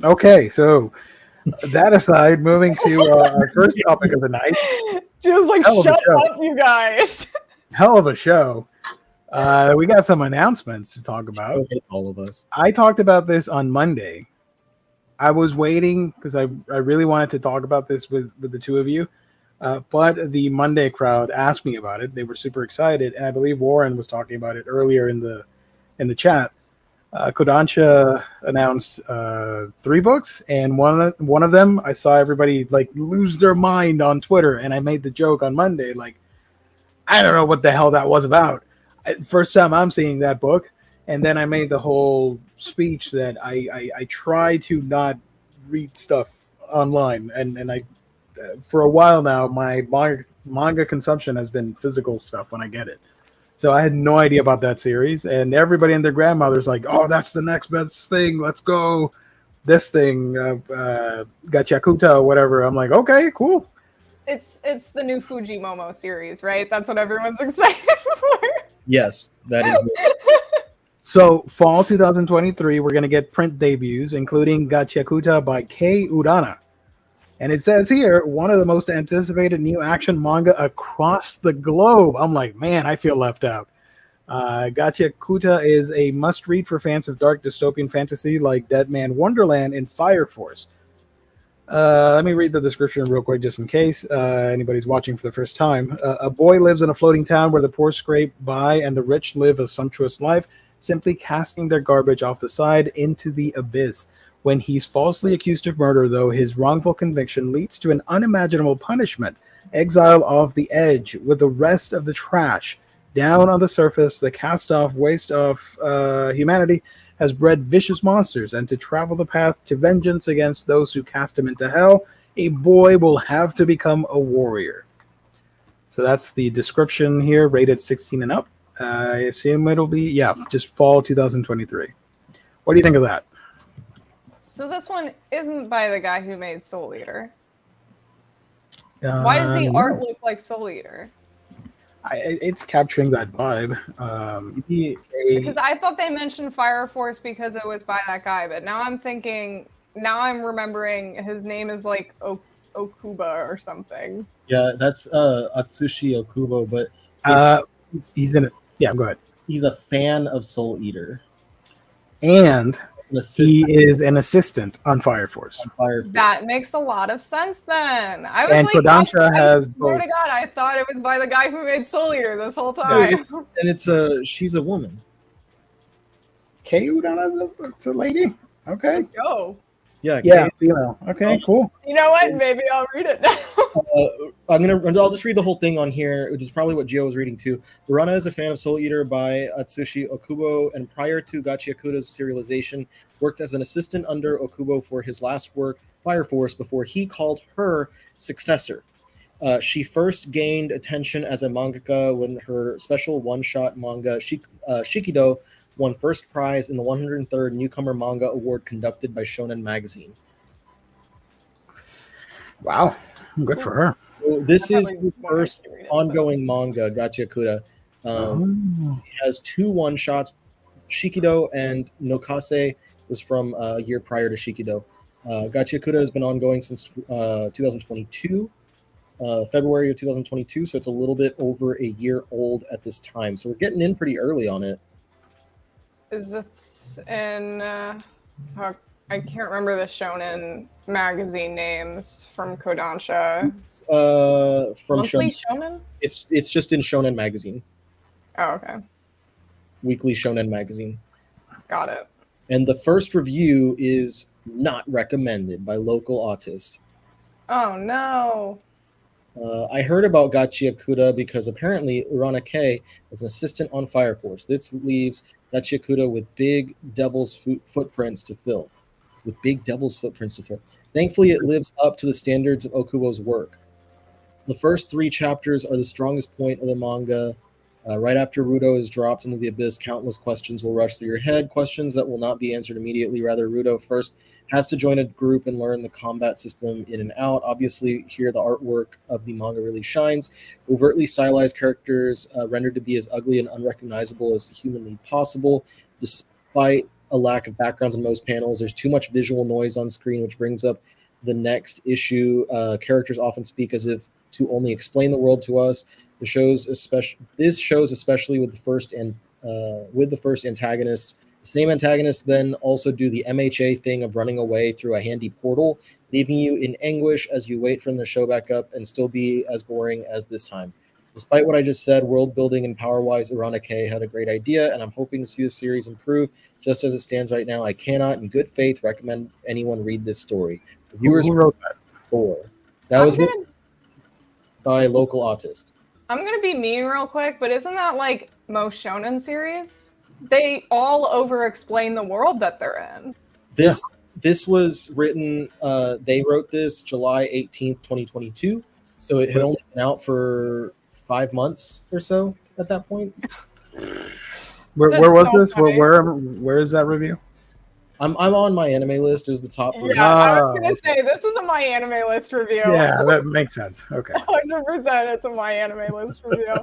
Okay, so that aside, moving to our first topic of the night.
She was like,
Hell of a
shut
show.
up, you guys.
Hell of a show. We got some announcements to talk about.
It's all of us.
I talked about this on Monday. I was waiting because I really wanted to talk about this with the two of you. But the Monday crowd asked me about it. They were super excited. And I believe Warren was talking about it earlier in the chat. Kodansha announced 3 books, and one of them I saw everybody like lose their mind on Twitter, and I made the joke on Monday, like, I don't know what the hell that was about. First time I'm seeing that book, and then I made the whole speech that I try to not read stuff online, and I for a while now my manga consumption has been physical stuff when I get it. So I had no idea about that series, and everybody and their grandmother's like, "Oh, that's the next best thing. Let's go, this thing, Gachakuta or whatever." I'm like, "Okay, cool."
It's the new Fujimomo series, right? That's what everyone's excited for.
Yes, that is.
So fall 2023, we're gonna get print debuts, including Gachakuta by Kei Urana. And it says here, one of the most anticipated new action manga across the globe. I'm like, man, I feel left out. Gachakuta is a must-read for fans of dark dystopian fantasy like Dead Man Wonderland and Fire Force. Let me read the description real quick, just in case anybody's watching for the first time. A boy lives in a floating town where the poor scrape by and the rich live a sumptuous life, simply casting their garbage off the side into the abyss. When he's falsely accused of murder, though, his wrongful conviction leads to an unimaginable punishment. Exile off the edge with the rest of the trash. Down on the surface, the cast-off waste of humanity has bred vicious monsters, and to travel the path to vengeance against those who cast him into hell, a boy will have to become a warrior. So that's the description here, rated 16 and up. I assume it'll be, just fall 2023. What do you think of that?
So this one isn't by the guy who made Soul Eater. Why does the art look like Soul Eater?
It's capturing that vibe.
Because I thought they mentioned Fire Force because it was by that guy, but now I'm remembering his name is like Okuba or something.
Yeah, that's Atsushi Okubo, but
he's in it. Yeah, go ahead.
He's a fan of Soul Eater.
And he is an assistant on Fire Force.
That makes a lot of sense then. I was
and
like,
Kodansha has
swear to God, I thought it was by the guy who made Soul Eater this whole time.
And she's a woman.
It's a lady. Okay.
Let's go.
Yeah,
female. Okay, cool.
You know what? Maybe I'll read it now.
I'll just read the whole thing on here, which is probably what Gio was reading too. Urana is a fan of Soul Eater by Atsushi Okubo, and prior to Gachiakuda's serialization, worked as an assistant under Okubo for his last work, Fire Force, before he called her successor. She first gained attention as a mangaka when her special one-shot manga Shikido won first prize in the 103rd Newcomer Manga Award conducted by Shonen Magazine.
Wow, good for her.
So this is the first ongoing manga, Gachiakuda. It has 2 one-shots. Shikido and Nokase was from a year prior to Shikido. Gachiakuda has been ongoing since 2022, February of 2022, so it's a little bit over a year old at this time. So we're getting in pretty early on it.
Is this in... I can't remember the Shonen magazine names from Kodansha.
From
Monthly Shonen?
It's just in Shonen Magazine.
Oh, okay.
Weekly Shonen Magazine.
Got it.
And the first review is not recommended by Local Autist.
Oh, no.
I heard about Gachiakuda because apparently Urana K was an assistant on Fire Force. This leaves Gachiakuda with big devil's footprints to fill. Thankfully, it lives up to the standards of Okubo's work. The first 3 chapters are the strongest point of the manga. Right after Rudo is dropped into the abyss, countless questions will rush through your head, questions that will not be answered immediately. Rather, Rudo first has to join a group and learn the combat system in and out. Obviously, here the artwork of the manga really shines. Overtly stylized characters rendered to be as ugly and unrecognizable as humanly possible. Despite a lack of backgrounds in most panels, there's too much visual noise on screen, which brings up the next issue. Characters often speak as if to only explain the world to us. This shows especially with the first antagonists. The same antagonists then also do the MHA thing of running away through a handy portal, leaving you in anguish as you wait for them to show back up and still be as boring as this time. Despite what I just said, world building and power-wise, Urana K had a great idea, and I'm hoping to see the series improve. Just as it stands right now, I cannot, in good faith, recommend anyone read this story.
Who wrote that?
4. That was written by Local Autist.
I'm going to be mean real quick, but isn't that like most shonen series? They all over-explain the world that they're in.
This was written, they wrote this July 18th, 2022, so it had only been out for 5 months or so at that point.
Where was this? Where is that review?
I'm on my anime list. It was the top 3.
Yeah, I was going to say, this is a My Anime List review.
Yeah, that makes sense. Okay.
100% it's a My Anime List review.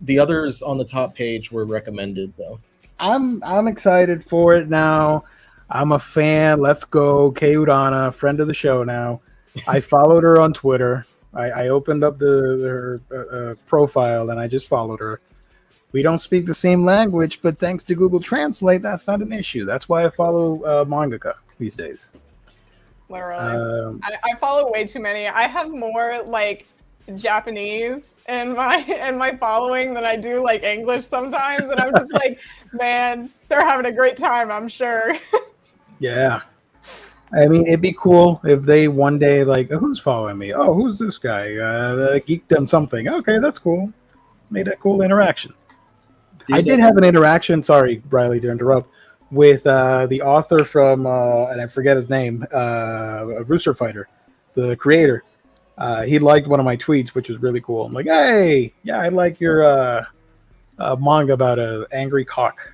The others on the top page were recommended, though.
I'm excited for it now. I'm a fan. Let's go. Kei Urana, friend of the show now. I followed her on Twitter. I opened up her profile, and I just followed her. We don't speak the same language, but thanks to Google Translate, that's not an issue. That's why I follow mangaka these days.
Literally. I follow way too many. I have more like Japanese in my following than I do like English sometimes, and I'm just like, man, they're having a great time, I'm sure.
Yeah. I mean, it'd be cool if they one day like, who's following me? Oh, who's this guy? Geekdom something. Okay, that's cool. Made that cool interaction. I did have an interaction. Sorry, Riley, to interrupt. With the author from, and I forget his name, Rooster Fighter, the creator. He liked one of my tweets, which was really cool. I'm like, hey, yeah, I like your manga about an angry cock.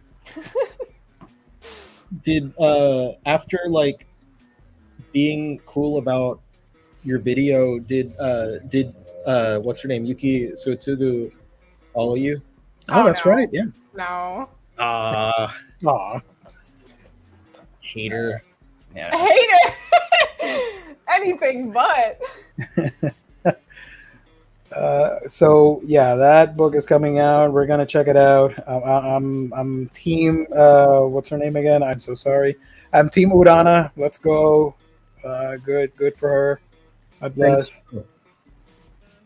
Did after like being cool about your video, did what's her name, Yuki Suetsugu, follow you?
Oh, that's
no.
right. Yeah.
No.
Aw.
Hater. Yeah.
I hate it. Anything but.
So yeah, that book is coming out. We're gonna check it out. I'm team. What's her name again? I'm so sorry. I'm team Urana. Let's go. Good for her. God bless.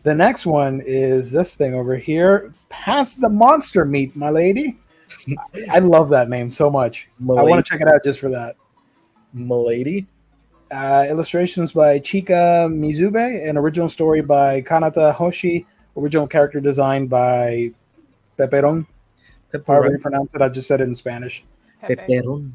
The next one is this thing over here. Pass the monster meat, my lady. I love that name so much. I want to check it out just for that.
Milady?
Illustrations by Chika Mizube, an original story by Kanata Hoshi, original character design by Peperon. However you pronounce it, I just said it in Spanish.
Peperon.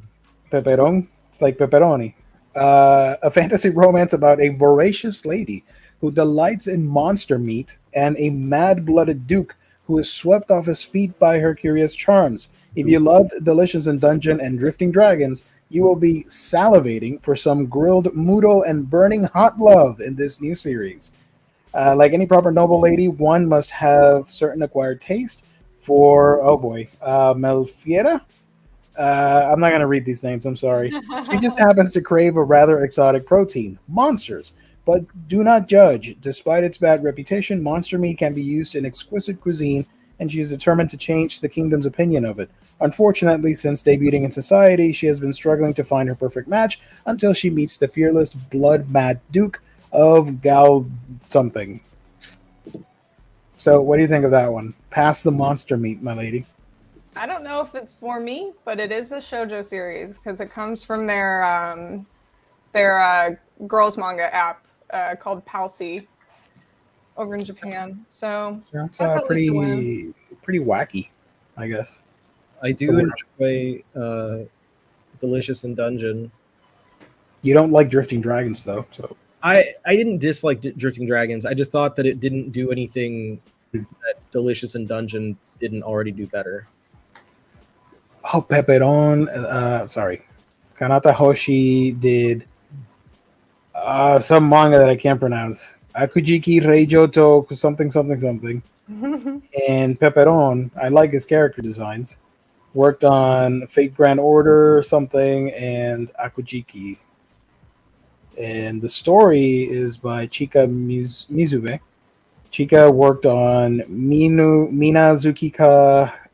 Peperon. It's like pepperoni. A fantasy romance about a voracious lady who delights in monster meat and a mad-blooded duke who is swept off his feet by her curious charms. If you loved Delicious in Dungeon and Drifting Dragons, you will be salivating for some grilled moodle and burning hot love in this new series. Like any proper noble lady, one must have certain acquired taste for, Melfiera? I'm not going to read these names, I'm sorry. She just happens to crave a rather exotic protein, monsters. But do not judge. Despite its bad reputation, monster meat can be used in exquisite cuisine, and she is determined to change the kingdom's opinion of it. Unfortunately, since debuting in society, she has been struggling to find her perfect match until she meets the fearless blood-mad Duke of Gal something. So, what do you think of that one? Pass the monster meat, my lady.
I don't know if it's for me, but it is a shoujo series because it comes from their girls manga app called Palsy over in Japan. So
sounds
that's
pretty wacky, I guess.
I do enjoy Delicious in Dungeon.
You don't like Drifting Dragons, though. So
I didn't dislike Drifting Dragons. I just thought that it didn't do anything that Delicious in Dungeon didn't already do better.
Oh, Peperon. Sorry. Kanata Hoshi did some manga that I can't pronounce. Akujiki Reijoto something. And Peperon, I like his character designs. Worked on Fate Grand Order something and Akujiki. And the story is by Chika Mizube. Chika worked on Minazukika.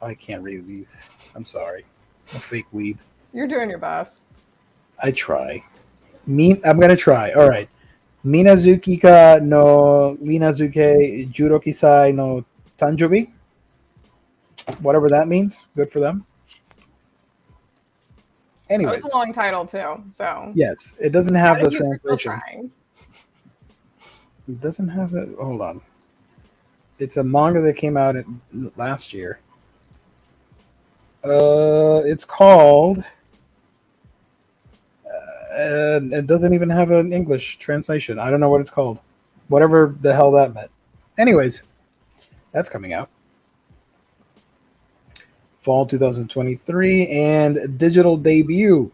I can't read these. I'm sorry. I'm a fake weeb.
You're doing your best.
I try. I'm going to try. All right. Minazukika no Linazuke Jurokisai no Tanjobi. Whatever that means. Good for them. Anyway.
It was a long title, too. So
yes. It doesn't have the translation. It doesn't have it. Hold on. It's a manga that came out last year. It's called... it doesn't even have an English translation. I don't know what it's called. Whatever the hell that meant. Anyways, that's coming out. Fall 2023 and digital debut.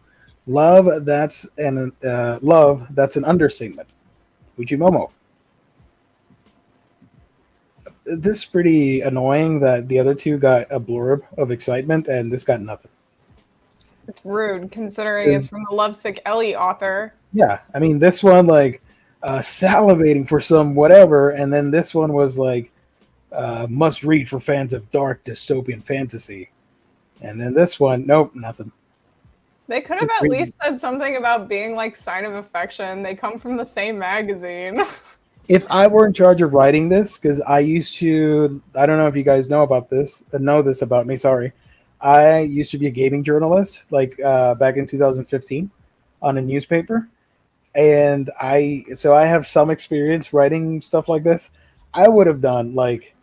Love, that's an understatement. Fujimomo. This is pretty annoying that the other two got a blurb of excitement and this got nothing.
It's rude considering it's from the Lovesick Ellie author.
Yeah, I mean this one salivating for some whatever, and then this one was must read for fans of dark dystopian fantasy, and then this one, nope, nothing.
They could have at least said something about being like Sign of Affection. They come from the same magazine.
If I were in charge of writing this, because I used to, I don't know if you guys know about this, know this about me, sorry. I used to be a gaming journalist, like back in 2015 on a newspaper. And I have some experience writing stuff like this. I would have done like,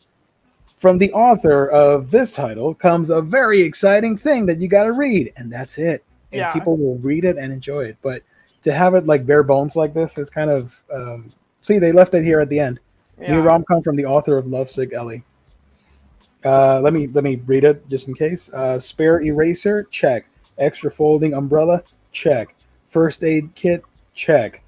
from the author of this title comes a very exciting thing that you got to read, and that's it. And
Yeah.
people will read it and enjoy it. But to have it like bare bones like this is kind of see, they left it here at the end.
Yeah.
New rom-com from the author of Lovesick Ellie. Let me read it just in case. Spare eraser, check. Extra folding umbrella, check. First aid kit, check.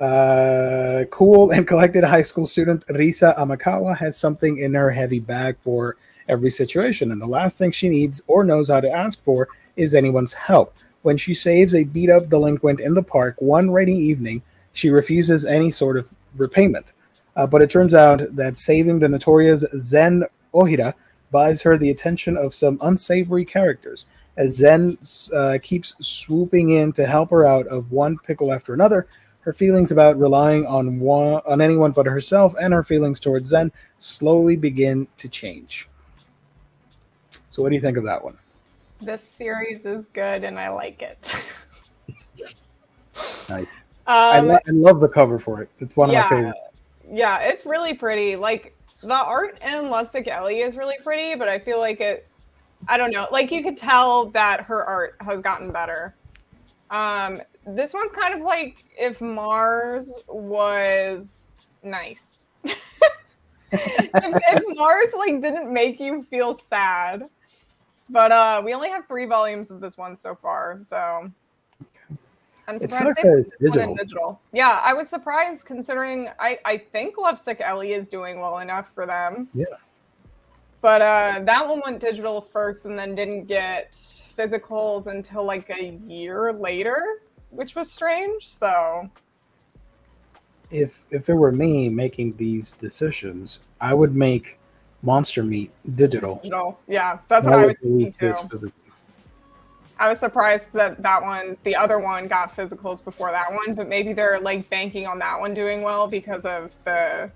Cool and collected high school student Risa Amakawa has something in her heavy bag for every situation, and the last thing she needs or knows how to ask for is anyone's help. When she saves a beat-up delinquent in the park one rainy evening, she refuses any sort of repayment. But it turns out that saving the notorious Zen Ohira buys her the attention of some unsavory characters. As Zen keeps swooping in to help her out of one pickle after another, her feelings about relying on anyone but herself and her feelings towards Zen slowly begin to change. So what do you think of that one?
This series is good and I like it.
Nice. I love the cover for it. It's one of my favorites.
Yeah, it's really pretty. Like, the art in Lovesick Ellie is really pretty, but I feel like I don't know. Like, you could tell that her art has gotten better. This one's kind of like if Mars was nice. if Mars like didn't make you feel sad. But we only have 3 volumes of this one so far, so I'm surprised
it's
digital. Yeah, I was surprised considering I think Lovesick Ellie is doing well enough for them.
Yeah.
But that one went digital first and then didn't get physicals until like a year later, which was strange. So
if it were me making these decisions, I would make Monster Meat digital.
Yeah, that's what I was thinking too.
Physical.
I was surprised that one, the other one, got physicals before that one, but maybe they're like banking on that one doing well because of the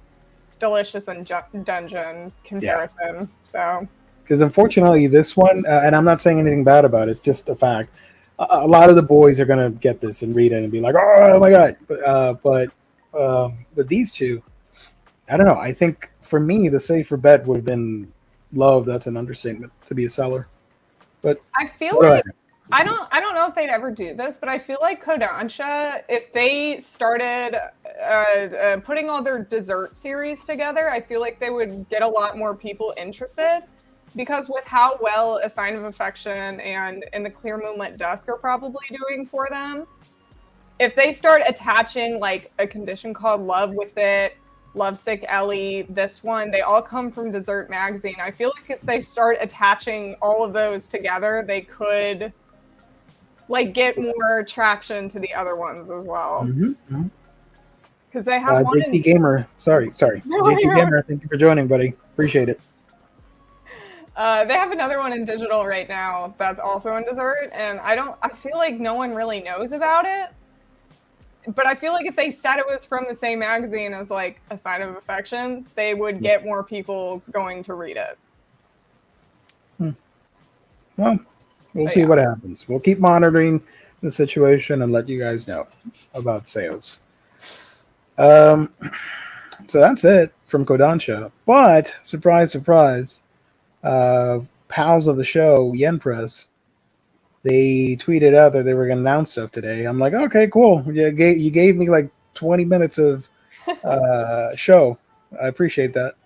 Delicious and Dungeon comparison. Yeah. So, because
unfortunately, this one, and I'm not saying anything bad about it, it's just a fact. A lot of the boys are gonna get this and read it and be like, "Oh my god!" But these two, I don't know. I think for me, the safer bet would have been Love. That's an understatement to be a seller. But
I feel like I don't know if they'd ever do this, but I feel like Kodansha, if they started putting all their dessert series together, I feel like they would get a lot more people interested. Because with how well A Sign of Affection and In the Clear Moonlit Dusk are probably doing for them, if they start attaching like a condition called Love with it, Lovesick Ellie, this one, they all come from Dessert Magazine. I feel like if they start attaching all of those together, they could like get more traction to the other ones as well. Because they have one.
JT Gamer, sorry. JT Gamer, thank you for joining, buddy. Appreciate it.
They have another one in digital right now that's also in dessert, and I feel like no one really knows about it. But I feel like if they said it was from the same magazine as like A Sign of Affection, they would get more people going to read it.
Well, we'll see what happens. We'll keep monitoring the situation and let you guys know about sales. So that's it from Kodansha. But surprise, surprise, pals of the show, Yen Press, they tweeted out that they were going to announce stuff today. I'm like, okay, cool. You gave me like 20 minutes of show. I appreciate that.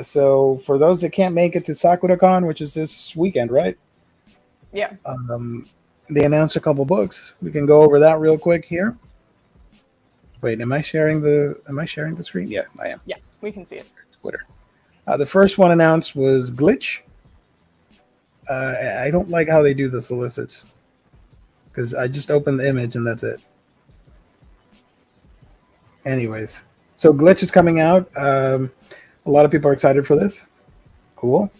So for those that can't make it to SakuraCon, which is this weekend, right?
Yeah.
They announced a couple books. We can go over that real quick here. Wait, am I sharing the screen? Yeah, I am.
Yeah, we can see it.
Twitter. The first one announced was Glitch. I don't like how they do the solicits because I just opened the image and that's it. Anyways, so Glitch is coming out. A lot of people are excited for this. Cool.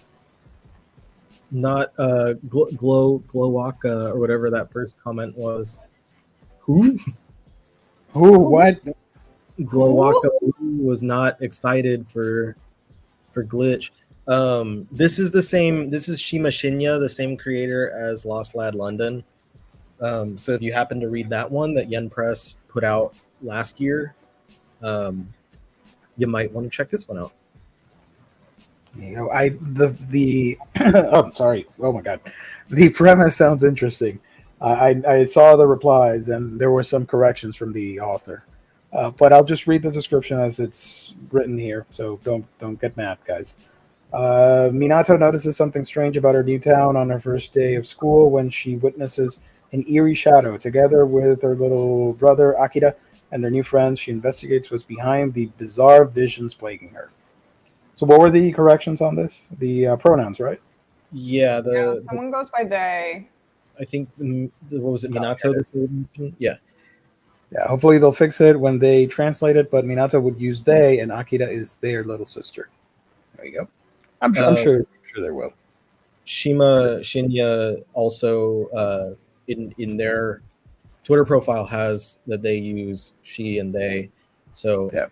not Glowaka or whatever that first comment was. Who?
What?
Glowaka was not excited for Glitch. This is the same. This is Shima Shinya, the same creator as Lost Lad London. So if you happen to read that one that Yen Press put out last year, you might want to check this one out.
You know, oh, sorry. Oh my God, the premise sounds interesting. I saw the replies and there were some corrections from the author, but I'll just read the description as it's written here. So don't get mad, guys. Minato notices something strange about her new town on her first day of school when she witnesses an eerie shadow. Together with her little brother Akira and their new friends, she investigates what's behind the bizarre visions plaguing her. So what were the corrections on this? The pronouns, right?
Yeah,
someone goes by they.
I think what was it, Minato? Yeah.
Yeah, hopefully they'll fix it when they translate it, but Minato would use they, and Akira is their little sister. There you go. I'm sure they will.
Shima Shinya also in their Twitter profile has that they use she and they. So
yeah.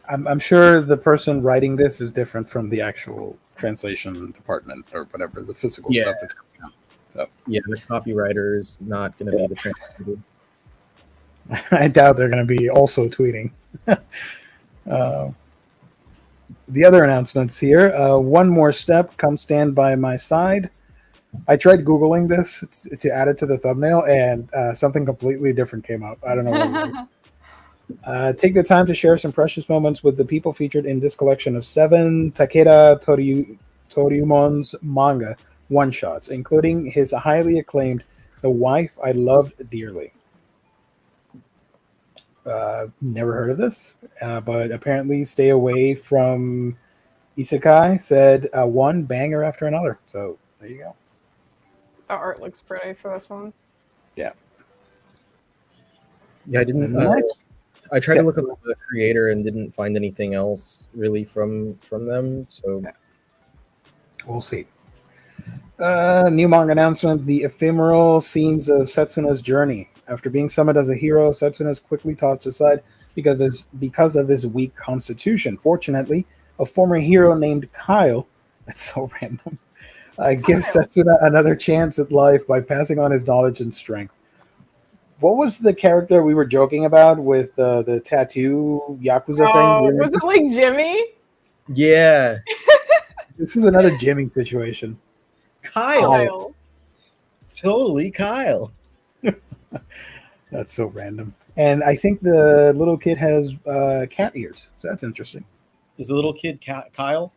I'm sure the person writing this is different from the actual translation department or whatever, the physical stuff that's coming out. So.
Yeah, the copywriter is not going to be the translator.
I doubt they're going to be also tweeting. The other announcements here. One more step. Come stand by my side. I tried Googling this to add it to the thumbnail, and something completely different came up. I don't know. Take the time to share some precious moments with the people featured in this collection of 7 Takeda Toriumon's manga one-shots, including his highly acclaimed The Wife I Loved Dearly. Never heard of this, but apparently stay away from Isekai, said one banger after another. So there you go.
The art looks pretty for this one.
Yeah.
Yeah, I didn't... I tried to look up the creator and didn't find anything else really from them. So
we'll see. New manga announcement: the ephemeral scenes of Setsuna's journey. After being summoned as a hero, Setsuna is quickly tossed aside because of his weak constitution. Fortunately, a former hero named Kyle, that's so random, gives Setsuna another chance at life by passing on his knowledge and strength. What was the character we were joking about with the tattoo Yakuza thing?
Was it like Jimmy?
Yeah.
This is another Jimmy situation.
Kyle. Totally Kyle.
That's so random. And I think the little kid has cat ears, so that's interesting.
Is the little kid Kyle?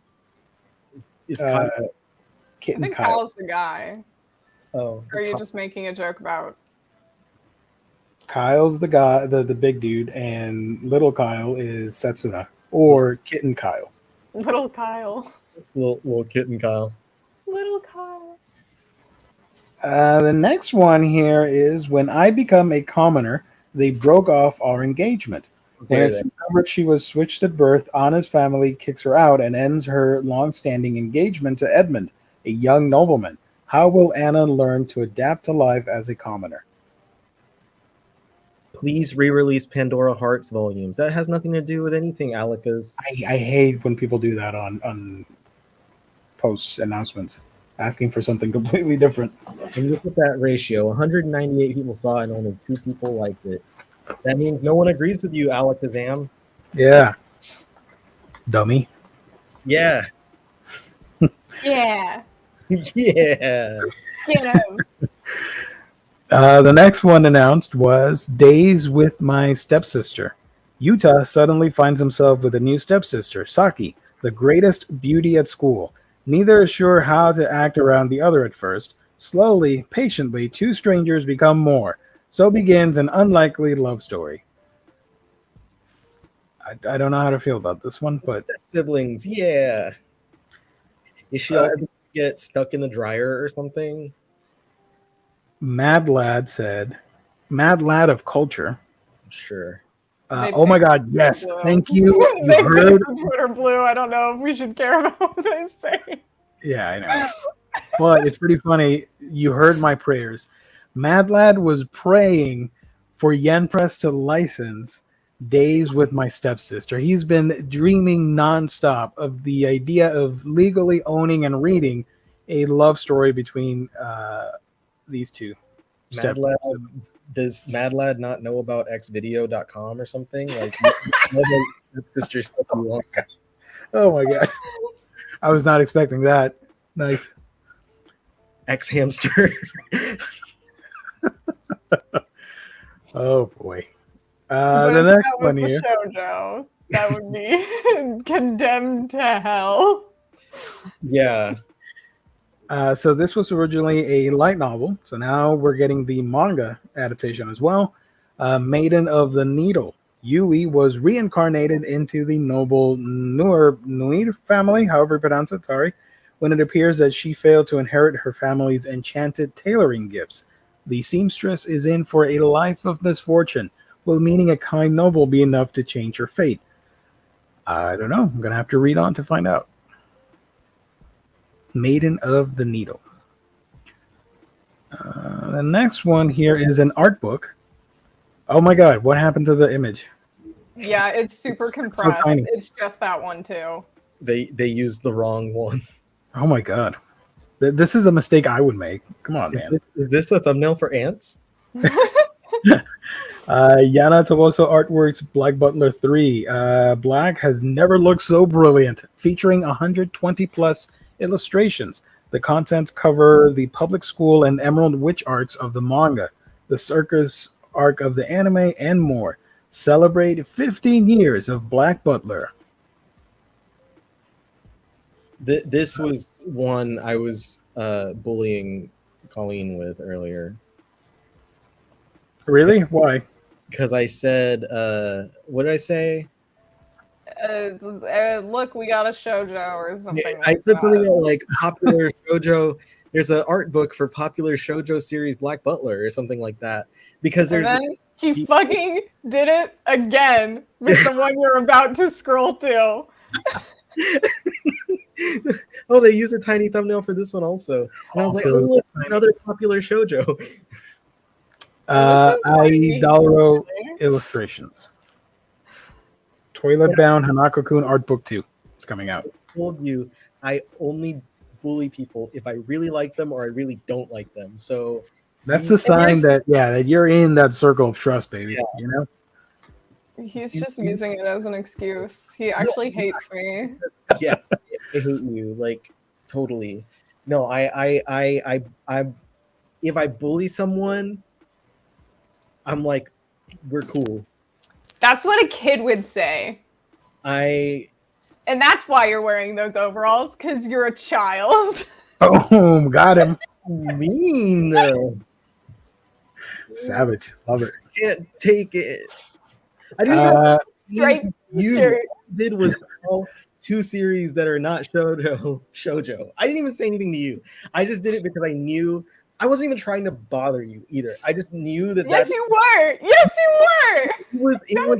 Is Kyle?
Kitten
I think
Kyle.
Kyle's the guy.
Oh.
Or are you just making a joke about?
Kyle's the guy, the big dude, and little Kyle is Setsuna or Kitten Kyle.
Little Kyle.
Little kitten Kyle.
Little Kyle.
The next one here is when I become a commoner, they broke off our engagement. When it's discovered she was switched at birth, Anna's family kicks her out and ends her long-standing engagement to Edmund, a young nobleman. How will Anna learn to adapt to life as a commoner?
Please re-release Pandora Hearts volumes. That has nothing to do with anything, Alika's.
I hate when people do that on post announcements, asking for something completely different.
And look at that ratio. 198 people saw it and only 2 people liked it. That means no one agrees with you, Alakazam.
Yeah. Dummy.
Yeah.
Yeah.
Yeah.
Get him.
The next one announced was Days with My Stepsister. Yuta suddenly finds himself with a new stepsister, Saki, the greatest beauty at school. Neither is sure how to act around the other at first. Slowly, patiently, 2 strangers become more. So begins an unlikely love story. I don't know how to feel about this one, but...
Step siblings, yeah. Is she also get stuck in the dryer or something?
Mad Lad said, Mad Lad of Culture.
Sure.
Oh my God, yes.
Blue.
Thank you.
They heard Twitter blue. I don't know if we should care about what they say.
Yeah, I know. But it's pretty funny. You heard my prayers. Mad Lad was praying for Yen Press to license Days with My Stepsister. He's been dreaming nonstop of the idea of legally owning and reading a love story between these two.
Mad Lad, does Mad Lad not know about xvideo.com or something? Like, sister stuff you want.
Oh my god. I was not expecting that. Nice.
X hamster.
Oh boy. The next one here.
Shoujo, that would be condemned to hell.
Yeah.
So this was originally a light novel. So now we're getting the manga adaptation as well. Maiden of the Needle. Yui was reincarnated into the noble Nuir family, however you pronounce it, sorry, when it appears that she failed to inherit her family's enchanted tailoring gifts. The seamstress is in for a life of misfortune. Will meeting a kind noble be enough to change her fate? I don't know. I'm going to have to read on to find out. Maiden of the Needle. The next one here is an art book. Oh my god, what happened to the image?
Yeah, it's super compressed. So tiny. It's just that one too.
They used the wrong one.
Oh my god. This is a mistake I would make. Come on, man.
Is this a thumbnail for ants?
Yana Toboso Artworks Black Butler 3. Black has never looked so brilliant, featuring 120 plus illustrations. The contents cover the public school and Emerald Witch arts of the manga, the circus arc of the anime, and more. Celebrate 15 years of Black Butler.
This was one I was bullying Colleen with earlier.
Really? Why?
Because I said, what did I say?
Look, we got a shoujo or something. Yeah,
I said something about like popular shoujo. There's an art book for popular shoujo series Black Butler or something like that. Because there's
he fucking did it again with the one you're about to scroll to.
Oh, they used a tiny thumbnail for this one also. And I was like, oh, look, another popular shoujo.
Idolro illustrations. Toilet Bound Hanako-kun Art Book 2. It's coming out.
I told you, I only bully people if I really like them or I really don't like them. So
that's the sign that you're in that circle of trust, baby. Yeah. You know?
He's just using it as an excuse. He actually hates me.
Yeah, I hate you, like totally. No, I if I bully someone, I'm like, we're cool.
That's what a kid would say. And that's why you're wearing those overalls, because you're a child.
Oh, got him.
Mean.
Savage. Love it.
Can't take it. I didn't
you
did was call two series that are not shoujo. I didn't even say anything to you. I just did it because I knew I wasn't even trying to bother you either. I just knew that.
Yes, you were. Yes, you were.
It was No.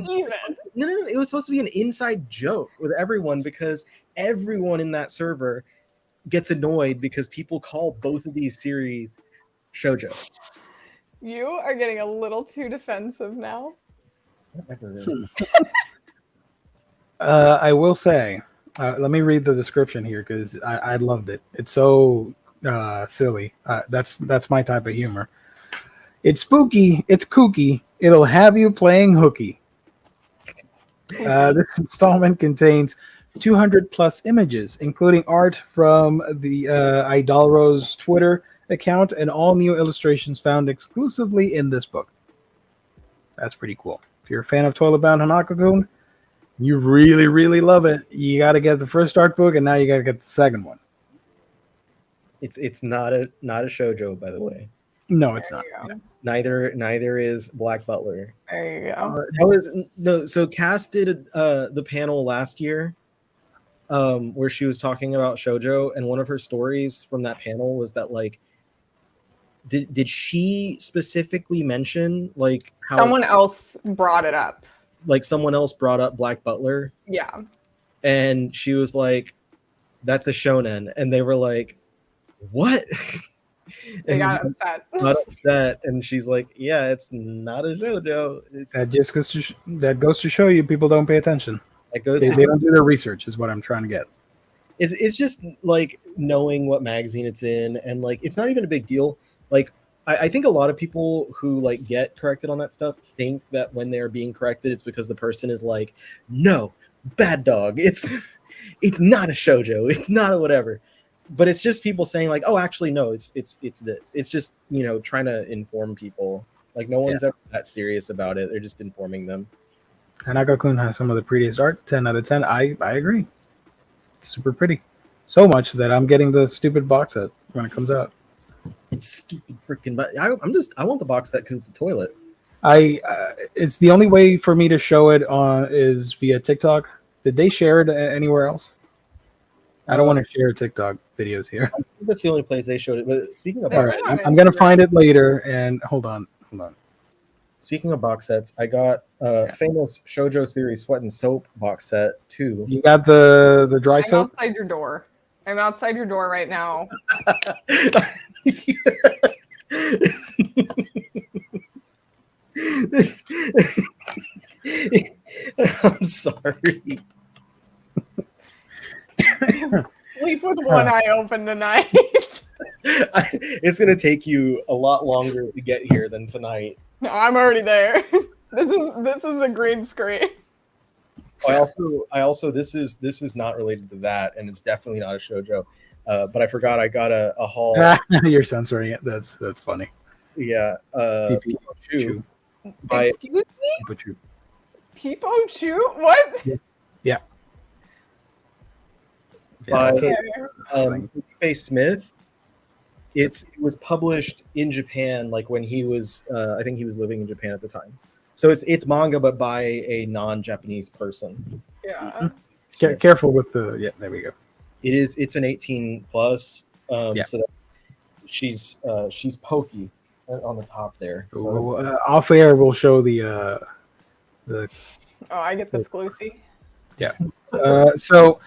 It was supposed to be an inside joke with everyone because everyone in that server gets annoyed because people call both of these series shoujo.
You are getting a little too defensive now.
I will say, let me read the description here because I loved it. It's so silly. That's my type of humor. It's spooky. It's kooky. It'll have you playing hooky. This installment contains 200 plus images, including art from the Idolro's Twitter account and all new illustrations found exclusively in this book. That's pretty cool. If you're a fan of Toilet Bound Hanako-kun, you really, really love it. You got to get the first art book, and now you got to get the second one.
It's not a shoujo, by the way.
No, it's not.
Neither is Black Butler.
There you go.
So Cass did the panel last year, where she was talking about shoujo, and one of her stories from that panel was that like. Did she specifically mention like how
someone else brought it up?
Like someone else brought up Black Butler?
Yeah.
And she was like, that's a shonen. And they were like, what?
They
And
got upset.
got upset, and she's like, yeah, it's not a shoujo.
That just goes to show you people don't pay attention.
It goes
They
to
don't do their research, is what I'm trying to get.
it's just like knowing what magazine it's in, and like it's not even a big deal. Like I think a lot of people who like get corrected on that stuff think that when they're being corrected, it's because the person is like, no, bad dog. It's not a shoujo. It's not a whatever. But it's just people saying like, oh, actually, no, it's this. It's just, you know, trying to inform people. Like no one's ever that serious about it. They're just informing them.
Hanako-kun has some of the prettiest art. 10 out of 10. I agree. It's super pretty. So much that I'm getting the stupid box set when it comes out.
It's stupid freaking. But I want the box set because it's a toilet.
It's the only way for me to show it on is via TikTok. Did they share it anywhere else? I don't want to share TikTok videos here.
I think that's the only place they showed it. But speaking of,
All right, I'm gonna find it later. And hold on.
Speaking of box sets, I got famous shoujo series Sweat and Soap box set too.
You got the dry
I'm
soap.
outside your door. I'm outside your door right now.
I'm sorry.
Sleep with one eye open tonight.
It's gonna take you a lot longer to get here than tonight.
No, I'm already there. This is a green screen.
I also this is not related to that, and it's definitely not a shoujo. But I forgot I got a haul.
You're censoring it. That's funny.
Yeah.
Chew.
Excuse me?
Chew.
Peepo Chew? What?
Yeah.
By
Yeah,
Faye Smith. It was published in Japan, like when he was, I think he was living in Japan at the time. So it's manga, but by a non-Japanese person.
Yeah.
Careful with the. Yeah, there we go.
It's an 18 plus.
Yeah.
So that's, she's pokey on the top there. So
Off air, we'll show the.
Oh, I get the exclusive.
Yeah. So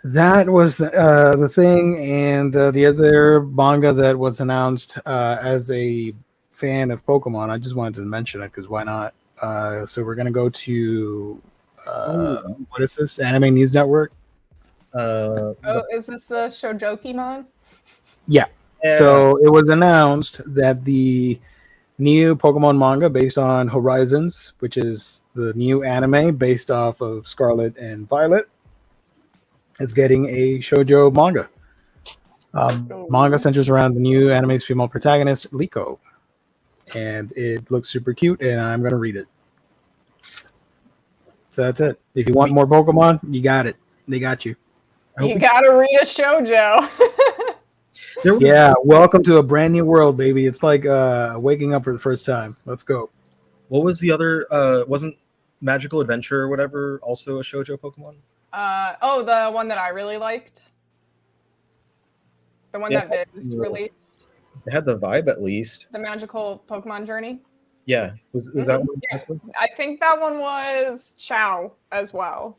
that was the thing, and the other manga that was announced as a fan of Pokemon. I just wanted to mention it because why not? So we're gonna go to what is this? Anime News Network.
Is this the Shoujokimon?
Yeah. So it was announced that the new Pokemon manga based on Horizons, which is the new anime based off of Scarlet and Violet, is getting a shoujo manga. Manga centers around the new anime's female protagonist, Liko. And it looks super cute, and I'm going to read it. So that's it. If you want more Pokemon, you got it. They got you.
You gotta read a shoujo.
Yeah, welcome to a brand new world, baby. It's like waking up for the first time. Let's go.
What was the other? Wasn't Magical Adventure or whatever also a shoujo Pokemon?
The one that I really liked. The one that Viz released.
It had the vibe at least.
The Magical Pokemon Journey.
Yeah, was that one?
Yeah. I think that one was Chow as well.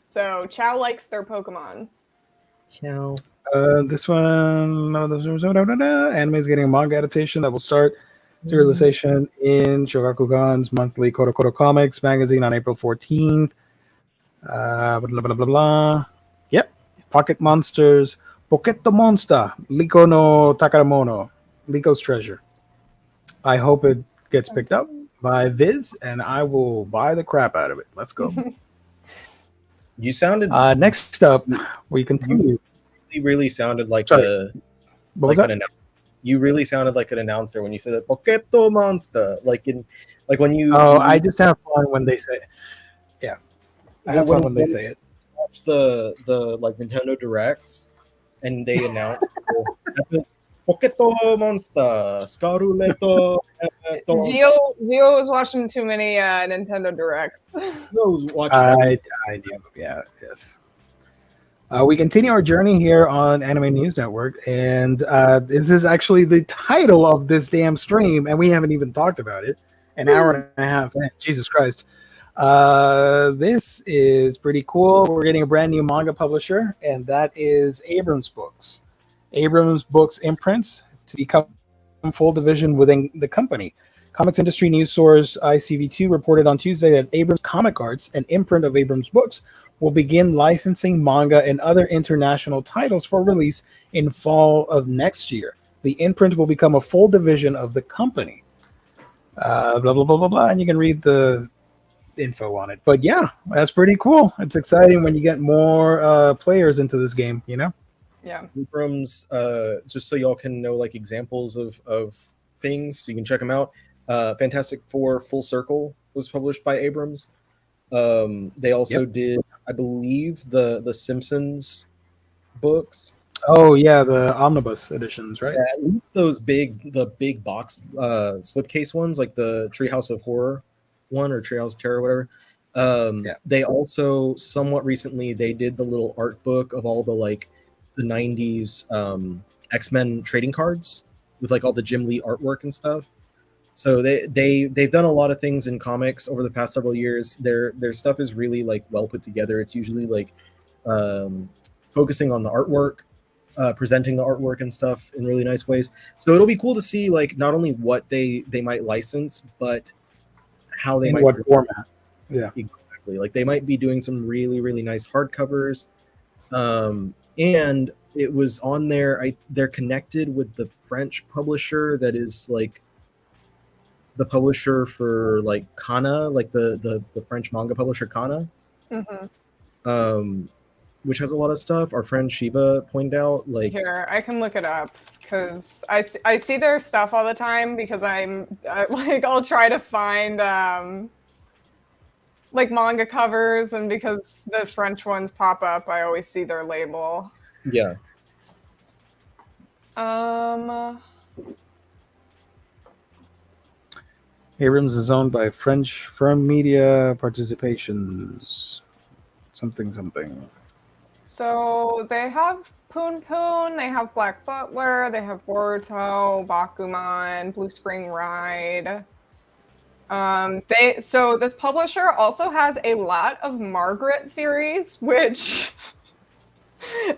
So Chow likes their Pokemon.
Chow.
This one, anime is getting a manga adaptation that will start serialization in Shogakukan's monthly Kodo Kodo Comics magazine on April 14th. Blah, blah, blah, blah, blah. Yep. Pocket Monsters. Pocket Monster. Liko no Takaramono. Liko's Treasure. I hope it gets picked up by Viz, and I will buy the crap out of it. Let's go.
You sounded.
Next up, we continue.
You really sounded like you really sounded like an announcer when you said that Poketo Monster, like when you.
Oh, I just have fun when they say it. Yeah, I have fun when they say it.
Watch the like Nintendo Directs, and they announce Poketo Monster, Scaruletto.
Gio was watching too many Nintendo Directs.
I do. Yeah. Yes. We continue our journey here on Anime News Network, and this is actually the title of this damn stream, and we haven't even talked about it. An hour and a half in. Jesus Christ. This is pretty cool. We're getting a brand new manga publisher, and that is Abrams Books. Abrams Books imprints to become full division within the company. Comics industry news source ICV2 reported on Tuesday that Abrams Comic Arts, an imprint of Abrams Books, will begin licensing manga and other international titles for release in fall of next year. The imprint will become a full division of the company. Blah, blah, blah, blah, blah. And you can read the info on it. But yeah, that's pretty cool. It's exciting when you get more players into this game, you know?
Yeah.
Abrams, just so y'all can know like examples of things, so you can check them out. Fantastic Four Full Circle was published by Abrams. They also did, I believe, the Simpsons books.
Oh yeah, the omnibus editions, right?
Yeah, at least the big box slipcase ones, like the Treehouse of Horror one or Treehouse of Terror, whatever. They also somewhat recently they did the little art book of all the like the 90s X-Men trading cards with like all the Jim Lee artwork and stuff. So they've done a lot of things in comics over the past several years. Their stuff is really like well put together. It's usually like focusing on the artwork, presenting the artwork and stuff in really nice ways. So it'll be cool to see like not only what they might license, but how they might
what format. Yeah,
exactly. Like they might be doing some really, really nice hardcovers. And it was on there. They're connected with the French publisher that is like the publisher for like Kana, like the French manga publisher Kana, which has a lot of stuff. Our friend Shiva pointed out, like
here I can look it up because I see their stuff all the time because I'll try to find like manga covers, and because the French ones pop up, I always see their label.
Yeah.
Abrams is owned by French firm Media Participations. Something.
So they have Poon Poon, they have Black Butler, they have Boruto, Bakuman, Blue Spring Ride. So this publisher also has a lot of Margaret series, which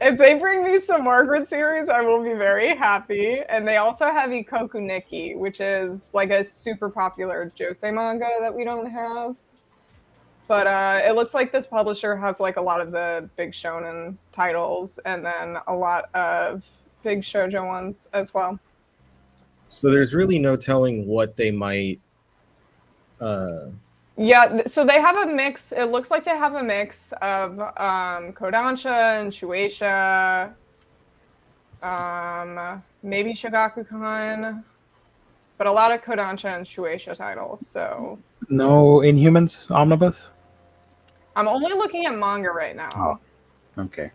if they bring me some Margaret series, I will be very happy. And they also have Ikoku Nikki, which is like a super popular Josei manga that we don't have. But it looks like this publisher has like a lot of the big shonen titles and then a lot of big shoujo ones as well.
So there's really no telling what they might.
Yeah, so they have a mix. It looks like they have a mix of Kodansha and Shueisha, maybe Shogakukan, but a lot of Kodansha and Shueisha titles. So
no Inhumans Omnibus?
I'm only looking at manga right now.
Oh, okay.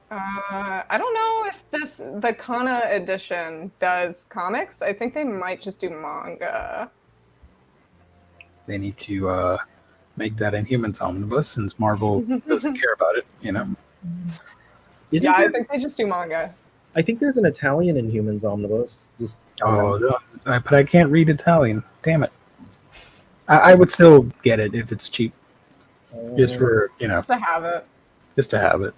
I don't know if the Kana edition does comics. I think they might just do manga.
They need to make that Inhumans Omnibus since Marvel doesn't care about it, you know?
I think they just do manga.
I think there's an Italian Inhumans Omnibus.
But I can't read Italian. Damn it. I would still get it if it's cheap. Just for, you know.
Just to have it.
Just to have it.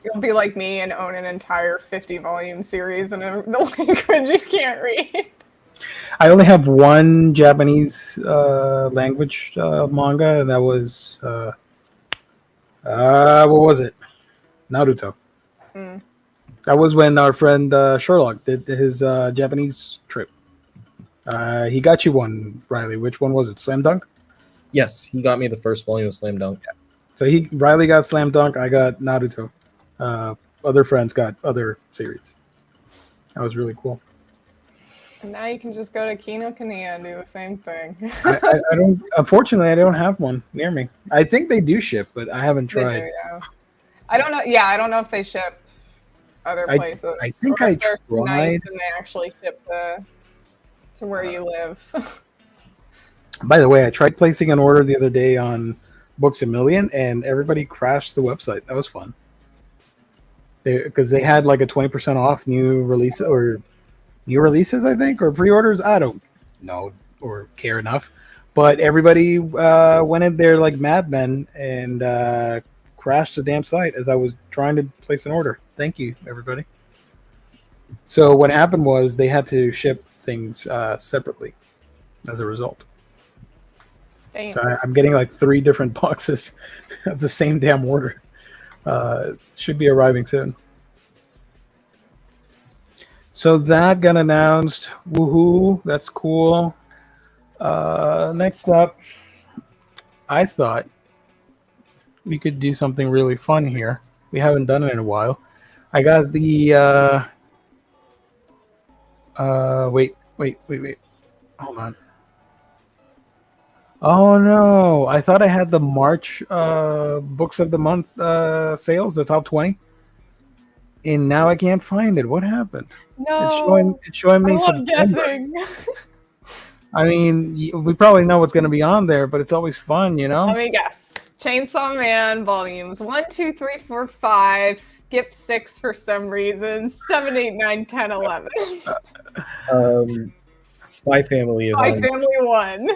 You'll be like me and own an entire 50-volume series in the language you can't read.
I only have one Japanese language manga, and that was what was it? Naruto. That was when our friend Sherlock did his Japanese trip. He got you one, Riley. Which one was it? Slam Dunk?
Yes, he got me the first volume of Slam Dunk.
Yeah. So Riley got Slam Dunk. I got Naruto. Other friends got other series. That was really cool.
And now you can just go to Kinokuniya and do the same thing.
I don't. Unfortunately, I don't have one near me. I think they do ship, but I haven't tried.
They do, yeah. I don't know. Yeah, I don't know if they ship other places.
I think I tried.
Nice and they actually ship to where you live.
By the way, I tried placing an order the other day on Books A Million, and everybody crashed the website. That was fun. Because they had like a 20% off new releases, I think, or pre-orders. I don't know or care enough. But everybody went in there like madmen and crashed the damn site as I was trying to place an order. Thank you, everybody. So what happened was they had to ship things separately as a result.
Damn.
So I'm getting like 3 different boxes of the same damn order. Should be arriving soon. So that got announced. Woohoo! That's cool. Next up, I thought we could do something really fun here. We haven't done it in a while. I got the wait. Hold on. Oh no! I thought I had the March books of the month sales, the top 20, and now I can't find it. What happened?
No,
It's showing me
I love
September.
guessing.
I mean, we probably know what's going to be on there, but it's always fun, you know.
Let me guess. Chainsaw Man volumes 1, 2, 3, 4, 5. Skip 6 for some reason. 7, 8, 9, 10, 11.
Spy Family is
Spy
on.
Family 1.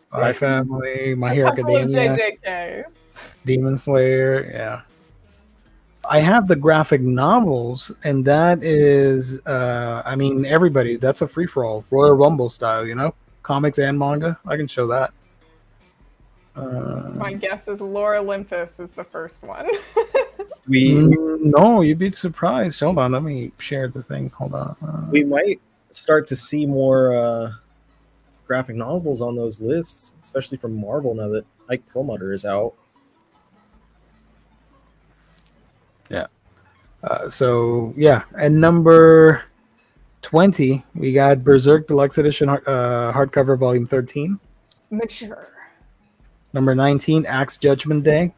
Spy Family, My
A
Hero
couple of
Academia,
JJKs.
Demon Slayer. Yeah, I have the graphic novels, and that is, I mean, everybody. That's a free for all, Royal Rumble style, you know, comics and manga. I can show that.
My guess is Lore Olympus is the first one.
No, you'd be surprised. Hold on, let me share the thing. Hold on.
We might start to see more graphic novels on those lists, especially from Marvel now that Ike Perlmutter is out.
Yeah. So yeah, and number 20, we got Berserk Deluxe Edition hardcover, volume 13.
Mature.
Number 19, Axe Judgment Day.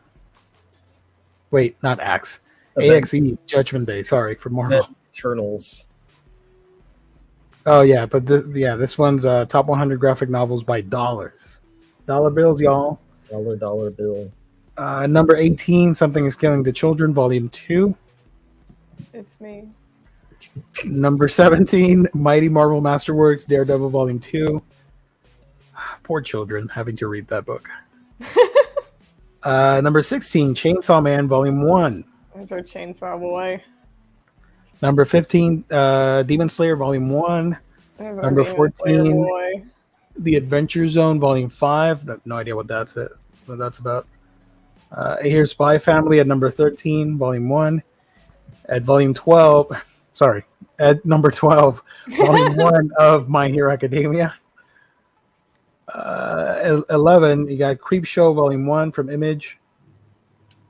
Wait, not Axe. AXE Judgment Day. Sorry, for Marvel.
Eternals.
Oh yeah, but this one's top 100 graphic novels by dollars. Dollar bills, y'all.
Dollar bill.
Number 18, Something is Killing the Children, volume 2.
It's me.
Number 17, Mighty Marvel Masterworks, Daredevil, volume 2. Poor children having to read that book. Number 16, Chainsaw Man, volume 1.
There's our Chainsaw Boy.
Number 15, Demon Slayer, volume 1.
There's our
Number
Demon Slayer
14,
boy.
The Adventure Zone, volume 5. No idea what that's about. Here's Spy Family at number 13, volume 1. At volume 12, at number 12, volume 1 of My Hero Academia. 11, you got Creep Show, volume 1 from Image.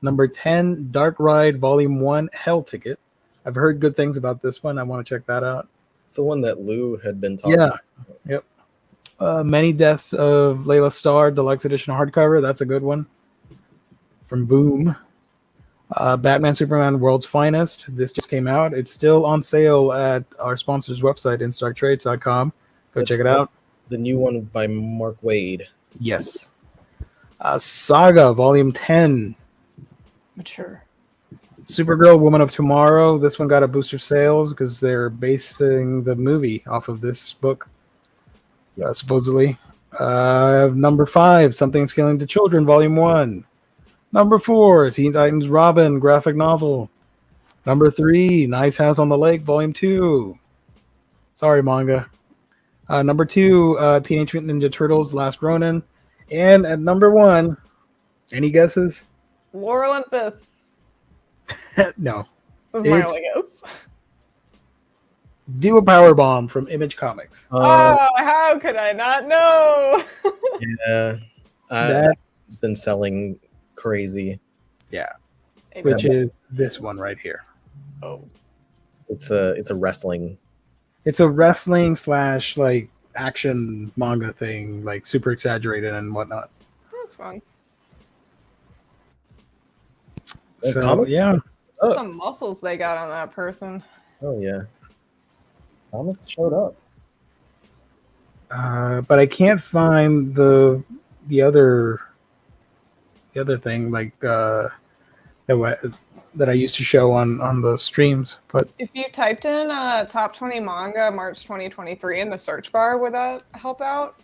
Number 10, Dark Ride, volume 1, Hell Ticket. I've heard good things about this one. I want to check that out.
It's the one that Lou had been talking about.
Yep. Many Deaths of Layla Starr, Deluxe Edition hardcover. That's a good one. From Boom. Batman Superman World's Finest. This just came out. It's still on sale at our sponsor's website, instartrades.com. Go check it out.
The new one by Mark Waid.
Yes. Saga, volume 10.
Mature.
Supergirl, Woman of Tomorrow. This one got a boost of sales because they're basing the movie off of this book, supposedly. Number 5, Something's Killing the Children, volume 1. Number 4, Teen Titans Robin, graphic novel. Number 3, Nice House on the Lake, volume 2. Sorry, manga. Number 2, Teenage Mutant Ninja Turtles, Last Ronin. And at number 1, any guesses?
Lore Olympus.
No.
That's my only guess.
Do a Power Bomb from Image Comics.
How could I not know?
Yeah. It's been selling crazy.
Yeah. Which is this one right here.
Oh. It's a wrestling.
It's a wrestling / like action manga thing, like super exaggerated and whatnot.
That's fun.
So yeah.
Some muscles they got on that person.
Oh yeah. Comics showed up.
But I can't find the other thing like that I used to show on the streams. But
if you typed in top 20 manga March 2023 in the search bar, would that help out?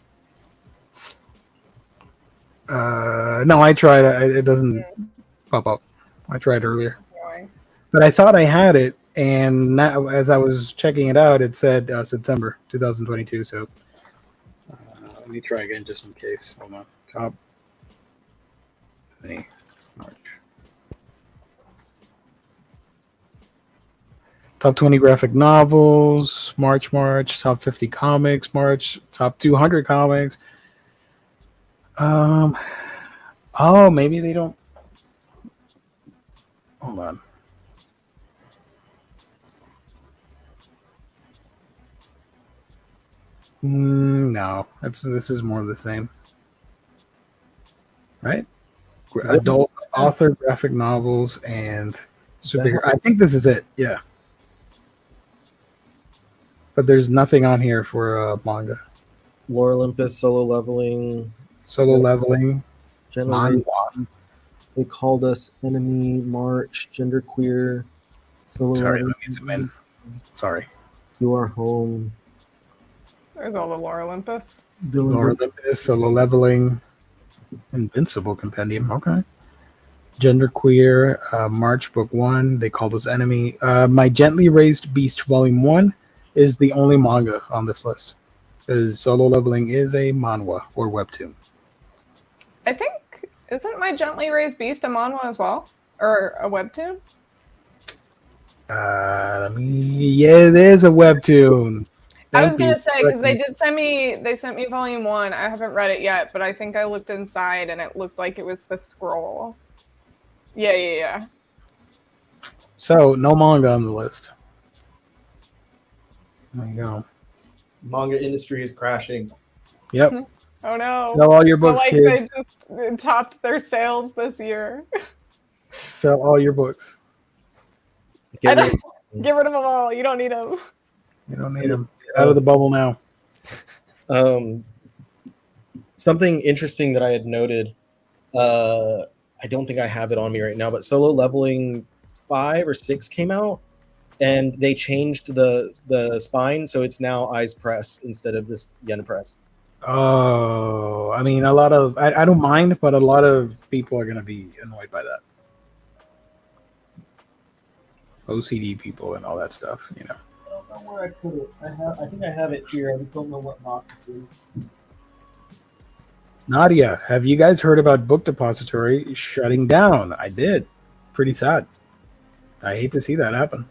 No, I tried. It doesn't pop up. I tried earlier,
Annoying.
but I thought I had it, and now as I was checking it out, it said September 2022. So let me try again just in case. Hold on. Top. May, March. Top 20 graphic novels, March. Top 50 comics, March. Top 200 comics. Oh, maybe they don't. Hold on. No, this is more of the same, right? Adult author graphic novels and superhero. I think this is it. Yeah. But there's nothing on here for manga.
Lore Olympus, Solo Leveling,
Manhwa.
They Called Us Enemy, March, Genderqueer, Solo
Sorry,
Leveling.
let me zoom in. Sorry.
You Are Home.
There's all the Lore Olympus.
Lore Olympus, Solo Leveling, Invincible Compendium. Okay. Genderqueer, March Book 1. They Called Us Enemy. My Gently Raised Beast Volume 1 is the only manga on this list. Because Solo Leveling is a manhwa or webtoon.
I think, isn't My Gently Raised Beast a manhwa as well? Or a webtoon?
Yeah, it is a webtoon.
I was gonna say, because they sent me volume 1. I haven't read it yet, but I think I looked inside and it looked like it was the scroll. Yeah.
So no manga on the list. There you go.
Manga industry is crashing.
Yep.
Oh no.
Sell all your books, kids.
They just topped their sales this year.
Sell all your books.
Get rid of them all. You don't need them.
You don't need them. Get out of the bubble now.
Something interesting that I had noted, I don't think I have it on me right now, but Solo Leveling 5 or 6 came out, and they changed the spine, so it's now eyes press instead of just yen press.
Oh, I mean, I don't mind, but a lot of people are going to be annoyed by that. OCD people and all that stuff, you know.
I don't know where I put it. I think I have it here. I just don't know what box it's in.
Nadia, have you guys heard about Book Depository shutting down? I did. Pretty sad. I hate to see that happen.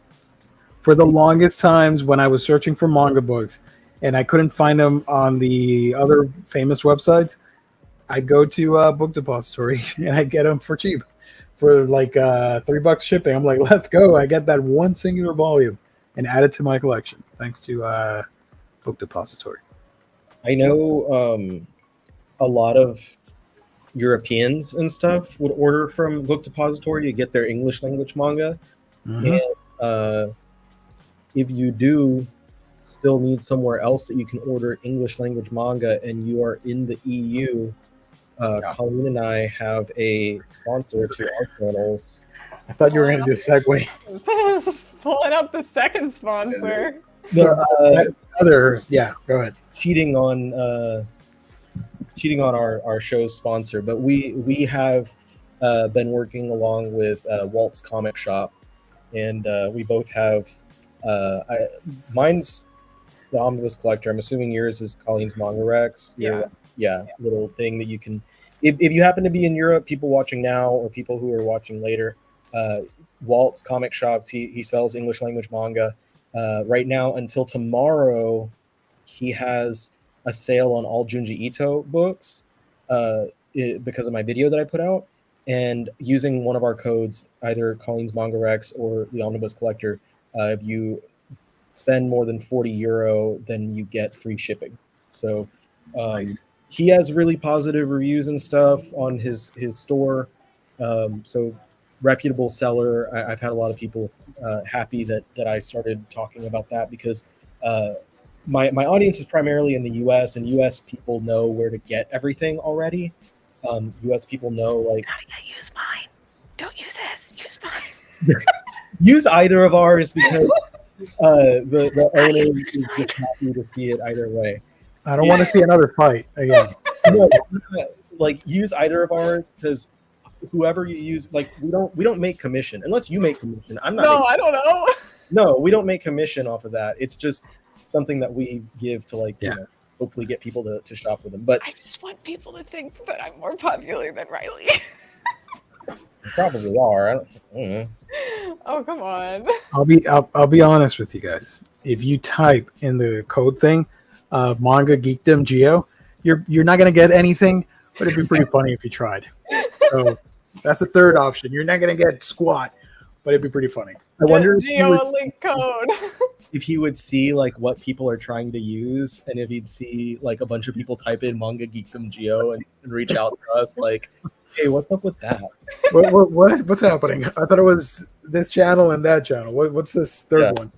For the longest times when I was searching for manga books and I couldn't find them on the other famous websites, I'd go to Book Depository and I'd get them for cheap. For like $3 shipping. I'm like, let's go. I get that one singular volume and add it to my collection. Thanks to Book Depository.
I know a lot of Europeans and stuff would order from Book Depository to get their English language manga.
Mm-hmm.
And if you do still need somewhere else that you can order English language manga and you are in the EU, Colleen and I have a sponsor to our channels.
I thought you were going to do a segue.
Pulling up the second sponsor.
Go ahead.
Cheating on our show's sponsor, but we have been working along with Walt's Comic Shop, and we both have mine's the Omnibus Collector. I'm assuming yours is Colleen's Manga Rex. Little thing that you can, if you happen to be in Europe, people watching now or people who are watching later, Walt's Comic Shops, he sells English language manga. Right now until tomorrow, he has a sale on all Junji Ito books because of my video that I put out. And using one of our codes, either Colleen's Manga Rex or the Omnibus Collector, if you spend more than €40, then you get free shipping. So
Nice.
He has really positive reviews and stuff on his store. So reputable seller. I've had a lot of people happy that I started talking about that because my audience is primarily in the US, and US people know where to get everything already. US people know, like,
Use mine. Don't use this. Use mine.
Use either of ours because the owner is just happy to see it either way.
I don't want to see another fight again.
No, like use either of ours, because whoever you use, like we don't make commission unless you make commission. I'm not.
No, I don't know.
No, we don't make commission off of that. It's just something that we give to like
Yeah.
you know, hopefully get people to shop with them. But
I just want people to think that I'm more popular than Riley.
you probably are. I don't know.
Oh, come on.
I'll be honest with you guys. If you type in the code thing, manga geekdom geo, you're not gonna get anything, but it'd be pretty funny if you tried. So that's the third option. You're not gonna get squat, but it'd be pretty funny. I wonder if
Geo a link code.
if he would see like what people are trying to use, and if he'd see like a bunch of people type in manga geekdom geo and reach out to us like, hey, what's up with that?
what's happening? I thought it was this channel and that channel. What's this third one?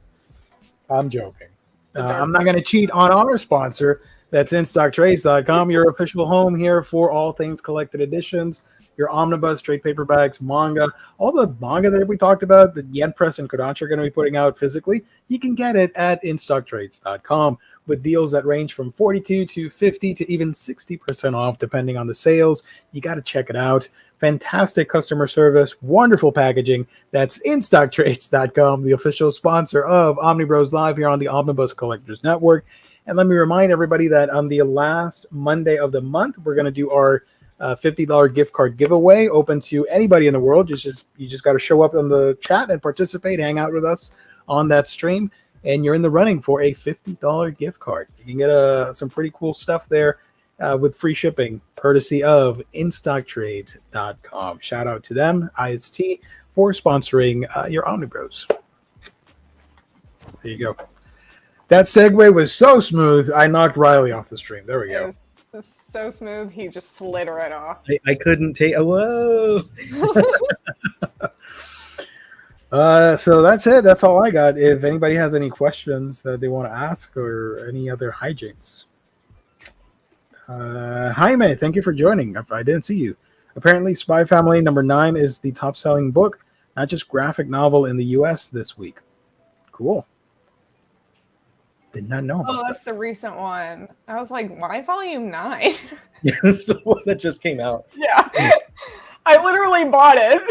I'm joking. I'm not going to cheat on our sponsor. That's InStockTrades.com, your official home here for all things collected editions, your omnibus, trade paperbacks, manga, all the manga that we talked about, the Yen Press and Kodansha are going to be putting out physically. You can get it at InStockTrades.com with deals that range from 42 to 50 to even 60% off, depending on the sales. You got to check it out. Fantastic customer service, wonderful packaging. That's InStockTrades.com, the official sponsor of Omnibroslive here on the Omnibus Collectors Network. And let me remind everybody that on the last Monday of the month, we're going to do our $50 gift card giveaway open to anybody in the world. You just got to show up in the chat and participate, hang out with us on that stream, and you're in the running for a $50 gift card. You can get some pretty cool stuff there with free shipping, courtesy of InStockTrades.com. Shout out to them, IST, for sponsoring your Omnibros. There you go. That segue was so smooth, I knocked Riley off the stream. There we go.
It was so smooth, he just slid right off.
I couldn't take. Whoa.
So that's it. That's all I got. If anybody has any questions that they want to ask or any other hijinks. Jaime, thank you for joining. I didn't see you. Apparently, Spy Family #9 is the top-selling book, not just graphic novel in the U.S. this week. Cool. Did not know about
that's the recent one. I was like, why volume 9?
Yeah, that's the one that just came out.
Yeah. I literally bought it.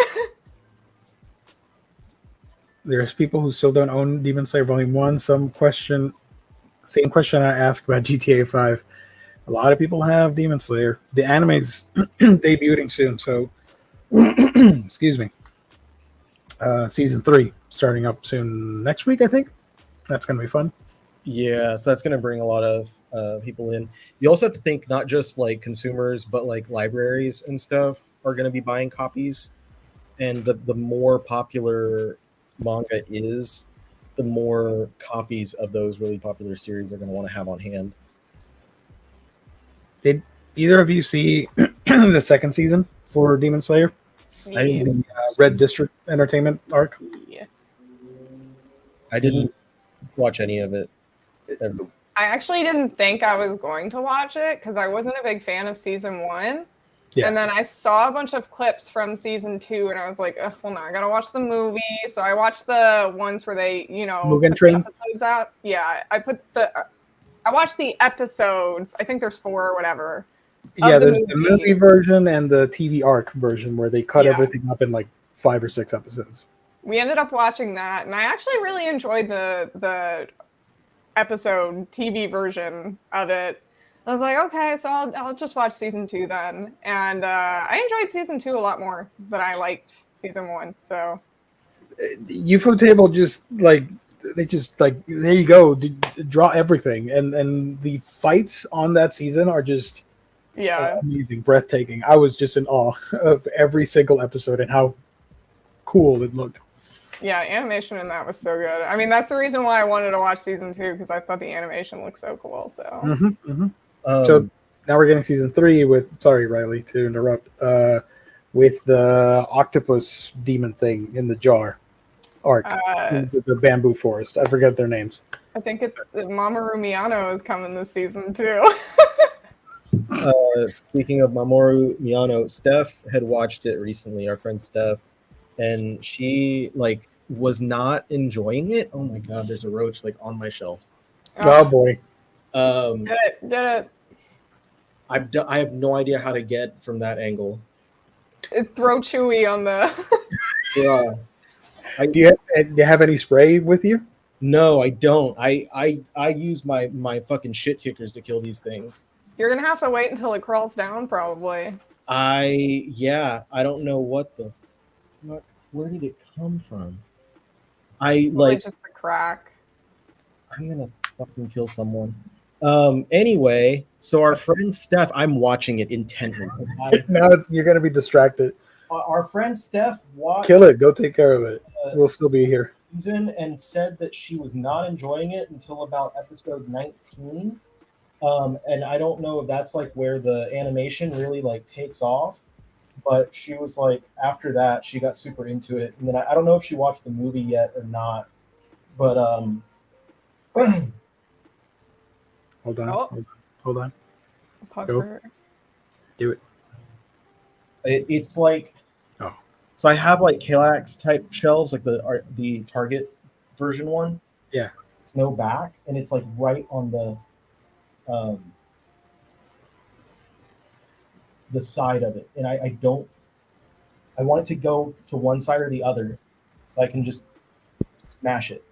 There's people who still don't own Demon Slayer Volume 1. Same question I asked about GTA 5. A lot of people have Demon Slayer. The anime's debuting soon, so excuse me. Season 3 starting up soon next week, I think. That's going to be fun.
Yeah, so that's going to bring a lot of people in. You also have to think not just like consumers, but like libraries and stuff are going to be buying copies. And the more popular manga is, the more copies of those really popular series are going to want to have on hand.
Did either of you see the second season for Demon Slayer?
I didn't see
Red District Entertainment arc?
Yeah.
I didn't watch any of it.
I actually didn't think I was going to watch it because I wasn't a big fan of season 1.
Yeah.
And then I saw a bunch of clips from season 2 and I was like, well, no, I gotta watch the movie. So I watched the ones where they,
Mugen
put
Train?
the episodes out. Yeah, I watched the episodes. I think there's 4 or whatever.
Yeah, there's the movie version and the TV arc version where they cut everything up in like 5 or 6 episodes.
We ended up watching that, and I actually really enjoyed the episode TV version of it. I was like, okay, so I'll just watch season 2 then. And I enjoyed season 2 a lot more than I liked season 1. So
UFO Table there you go, draw everything, and the fights on that season are just amazing, breathtaking. I was just in awe of every single episode and how cool it looked.
Yeah, animation in that was so good. I mean, that's the reason why I wanted to watch season 2, because I thought the animation looked so cool. So,
so now we're getting season 3 with. Sorry, Riley, to interrupt. With the octopus demon thing in the jar arc, the bamboo forest. I forget their names.
I think it's Mamoru Miyano is coming this season too.
Speaking of Mamoru Miyano, Steph had watched it recently. Our friend Steph. And she was not enjoying it. Oh my god, there's a roach on my shelf.
Oh boy.
Get it.
I have no idea how to get from that angle.
Throw Chewy on the.
Yeah.
Do you have any spray with you?
No, I don't. I use my fucking shit kickers to kill these things.
You're gonna have to wait until it crawls down, probably.
I don't know what the fuck. Where did it come from?
Probably just a crack.
I'm gonna fucking kill someone. Anyway, so our friend Steph, I'm watching it intently.
Now you're gonna be distracted.
Our friend Steph watched
Kill it. Go take care of it. We'll still be here.
season and said that she was not enjoying it until about episode 19. And I don't know if that's like where the animation really like takes off, but she was like after that she got super into it. And then I don't know if she watched the movie yet or not, but
Hold on. Hold on.
Pause
Go.
for.
Do it.
it's like so I have like Kallax type shelves, like the Target version one.
Yeah.
It's no back, and it's like right on the side of it, and I want it to go to one side or the other, so I can just smash it.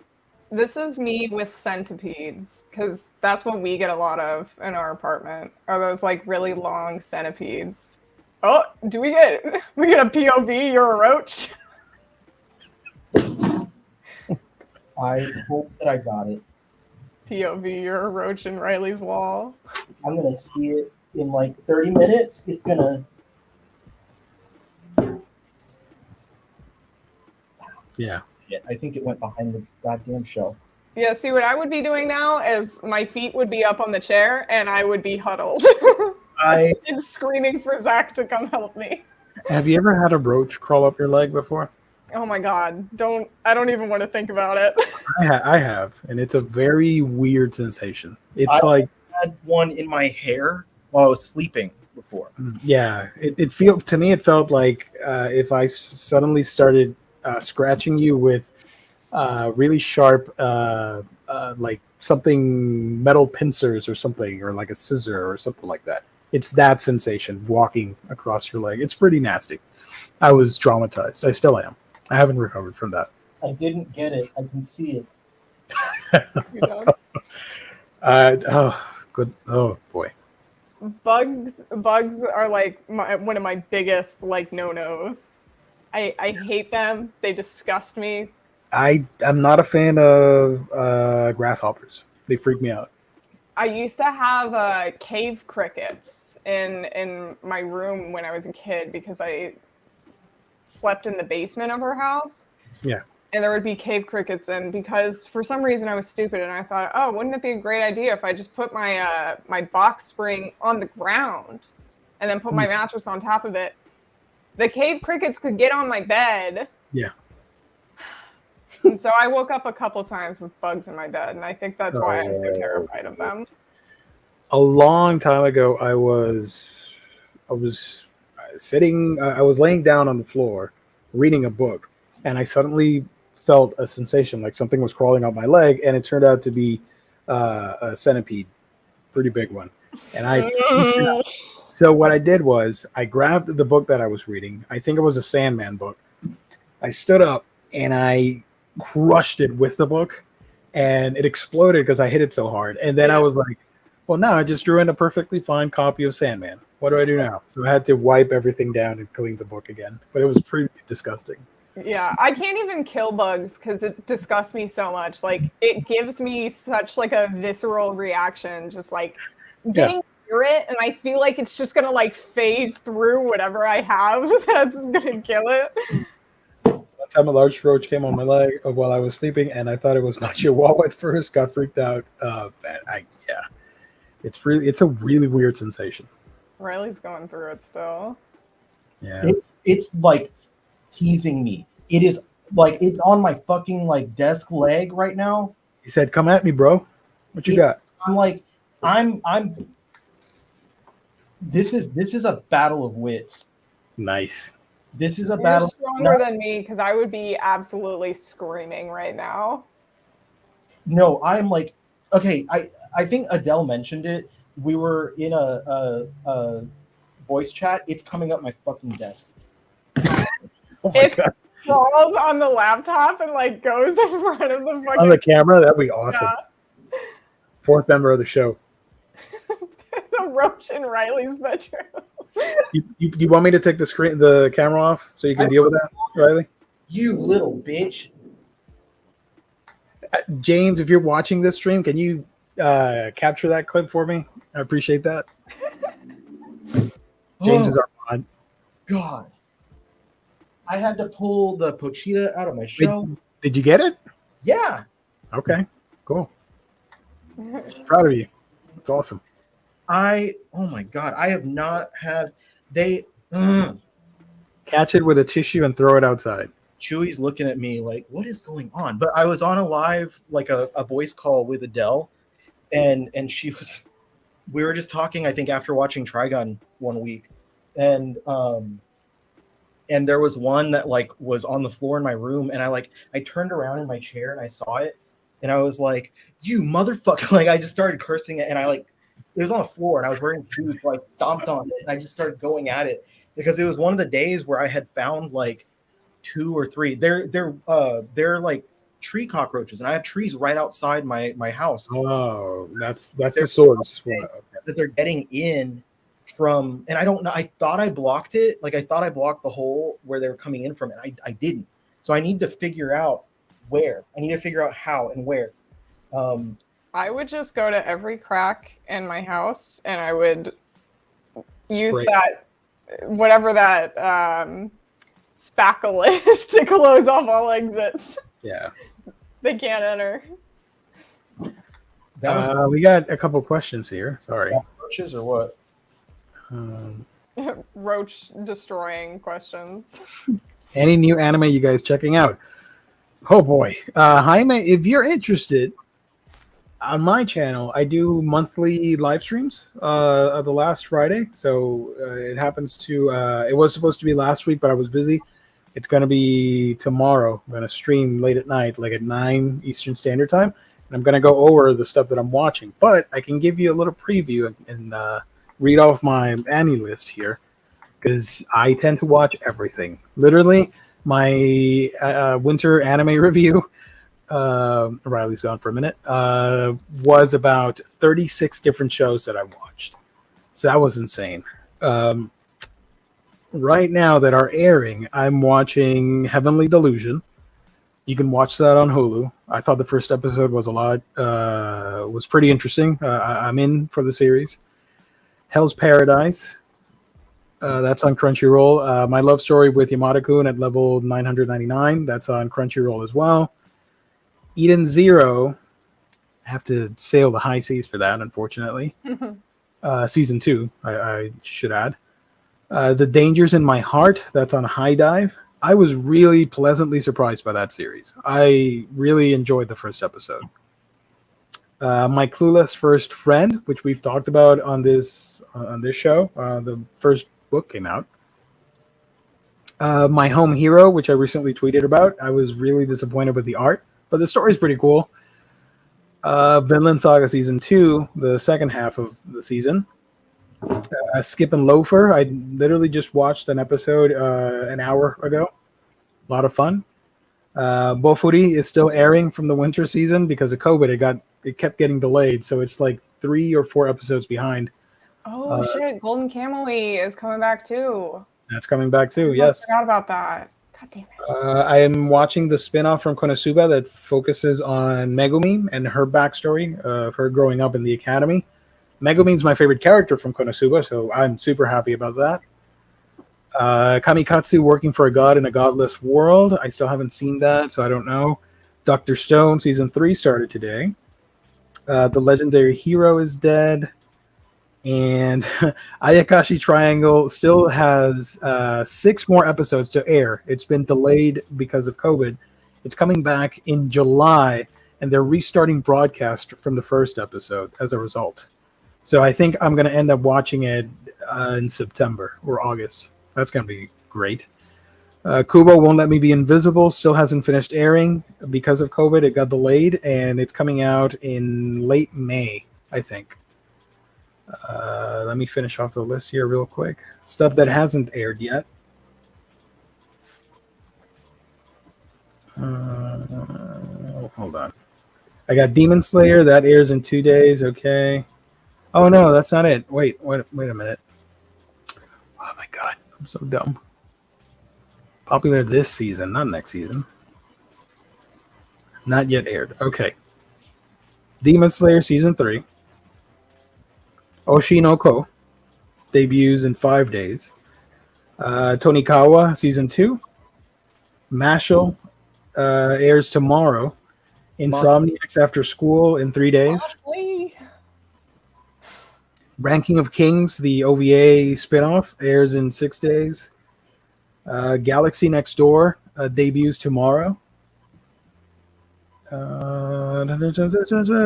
This is me with centipedes, because that's what we get a lot of in our apartment. Are those like really long centipedes? Oh, do we get a POV? You're a roach.
I hope that I got it.
POV, you're a roach in Riley's wall.
I'm gonna see it in like 30 minutes. It's gonna.
Yeah.
I think it went behind the goddamn shelf.
Yeah, see what I would be doing now is my feet would be up on the chair and I would be huddled. And screaming for Zach to come help me.
Have you ever had a roach crawl up your leg before?
Oh my god, I don't even want to think about it.
I have, and it's a very weird sensation. It's
I had one in my hair while I was sleeping before.
Yeah, it felt like if I suddenly started scratching you with really sharp like something metal pincers or something, or like a scissor or something like that. It's that sensation walking across your leg. It's pretty nasty. I was traumatized. I still am. I haven't recovered from that.
I didn't get it. I can see it.
Good. Oh boy.
Bugs are like one of my biggest like no-nos. I hate them. They disgust me.
I'm not a fan of grasshoppers. They freak me out.
I used to have cave crickets in my room when I was a kid because I slept in the basement of our house.
Yeah.
And there would be cave crickets, and because for some reason I was stupid and I thought, oh, wouldn't it be a great idea if I just put my my box spring on the ground and then put my mattress on top of it? The cave crickets could get on my bed.
Yeah.
And so I woke up a couple times with bugs in my bed, and I think that's why I'm so terrified of them.
A long time ago, I was sitting, I was laying down on the floor reading a book, and I suddenly felt a sensation like something was crawling up my leg, and it turned out to be a centipede, pretty big one. And so what I did was I grabbed the book that I was reading. I think it was a Sandman book. I stood up and I crushed it with the book, and it exploded because I hit it so hard. And then I was like, well, now I just drew in a perfectly fine copy of Sandman. What do I do now? So I had to wipe everything down and clean the book again. But it was pretty disgusting.
Yeah, I can't even kill bugs because it disgusts me so much. Like, it gives me such like a visceral reaction, just like getting near it, and I feel like it's just gonna like phase through whatever I have that's gonna kill it.
One time a large roach came on my leg while I was sleeping, and I thought it was my chihuahua at first, got freaked out. It's a really weird sensation.
Riley's going through it still.
Yeah.
It's like teasing me. It is like it's on my fucking like desk leg right now.
He said, "Come at me, bro. What you got?"
I'm like, I'm. This is a battle of wits.
Nice.
This is a
You're
battle.
stronger than me because I would be absolutely screaming right now.
No, I'm like, okay. I think Adele mentioned it. we were in a voice chat. It's coming up my fucking desk.
Oh my
It
god!
falls on the laptop and like goes in front of the fucking
On the camera, that'd be awesome.
Yeah.
Fourth member of the show.
The roach in Riley's bedroom.
You want me to take the camera off so you can deal with that, Riley?
You little bitch.
James, if you're watching this stream, can you capture that clip for me? I appreciate that. James is our mod.
God. I had to pull the pochita out of my shell.
Did you get it?
Yeah.
Okay, cool. Proud of you. It's awesome.
Oh my God, I have not had,
Catch it with a tissue and throw it outside.
Chewy's looking at me like, what is going on? But I was on a live, like a voice call with Adele, and we were just talking, I think, after watching Trigun one week. And there was one that like was on the floor in my room, and I turned around in my chair and I saw it, and I was like, you motherfucker. Like I just started cursing it, and it was on the floor and I was wearing shoes, so I stomped on it and I just started going at it because it was one of the days where I had found like 2 or 3. They're like tree cockroaches, and I have trees right outside my house.
Oh, that's the source.
That they're getting in from, and I don't know. I thought I blocked it. Like I thought I blocked the hole where they were coming in from, and I didn't. So I need to figure out where. I need to figure out how and where.
I would just go to every crack in my house and I would use that, whatever that spackle is, to close off all exits.
Yeah.
They can't enter.
We got a couple questions here. Sorry.
Roaches or what?
Roach destroying questions.
Any new anime you guys checking out? Oh boy. Jaime, if you're interested, on my channel, I do monthly live streams the last Friday. So it happens to, it was supposed to be last week, but I was busy. It's going to be tomorrow. I'm going to stream late at night, like at 9 Eastern Standard Time. And I'm going to go over the stuff that I'm watching. But I can give you a little preview and read off my anime list here, because I tend to watch everything. Literally, my winter anime review, Riley's gone for a minute, was about 36 different shows that I watched. So that was insane. Right now that are airing, I'm watching Heavenly Delusion. You can watch that on Hulu. I thought the first episode was was pretty interesting. I'm in for the series. Hell's Paradise. That's on Crunchyroll. My Love Story with Yamada-kun at level 999. That's on Crunchyroll as well. Eden Zero. I have to sail the high seas for that, unfortunately. Season 2, I should add. The Dangers in My Heart. That's on High Dive. I was really pleasantly surprised by that series. I really enjoyed the first episode. My Clueless First Friend, which we've talked about on this show. The first book came out. My Home Hero, which I recently tweeted about. I was really disappointed with the art, but the story's pretty cool. Vinland Saga Season 2, the second half of the season. Skip and Loafer. I literally just watched an episode an hour ago. A lot of fun. Bofuri is still airing from the winter season because of COVID. It kept getting delayed, so it's like 3 or 4 episodes behind.
Oh shit! Golden Kamuy is coming back too.
That's coming back too. Yes.
I forgot about that. God damn it.
I am watching the spin-off from Konosuba that focuses on Megumi and her backstory of her growing up in the academy. Megumin's my favorite character from Konosuba, so I'm super happy about that. Kamikatsu, Working for a God in a Godless World. I still haven't seen that, so I don't know. Dr. Stone Season 3 started today. The Legendary Hero is dead. And Ayakashi Triangle still has 6 more episodes to air. It's been delayed because of COVID. It's coming back in July, and they're restarting broadcast from the first episode as a result. So I think I'm going to end up watching it in September or August. That's going to be great. Kubo Won't Let Me Be Invisible still hasn't finished airing because of COVID. It got delayed, and it's coming out in late May, I think. Let me finish off the list here real quick. Stuff that hasn't aired yet. Hold on. I got Demon Slayer. That airs in 2 days. Okay. Oh, no, that's not it. Wait a minute. Oh, my God. I'm so dumb. Popular this season, not next season. Not yet aired. Okay. Demon Slayer Season 3. Oshinoko debuts in 5 days. Tonikawa Season 2. Mashal airs tomorrow. Insomniacs After School in 3 days. Ranking of Kings, the OVA spinoff, airs in 6 days. Galaxy Next Door debuts tomorrow.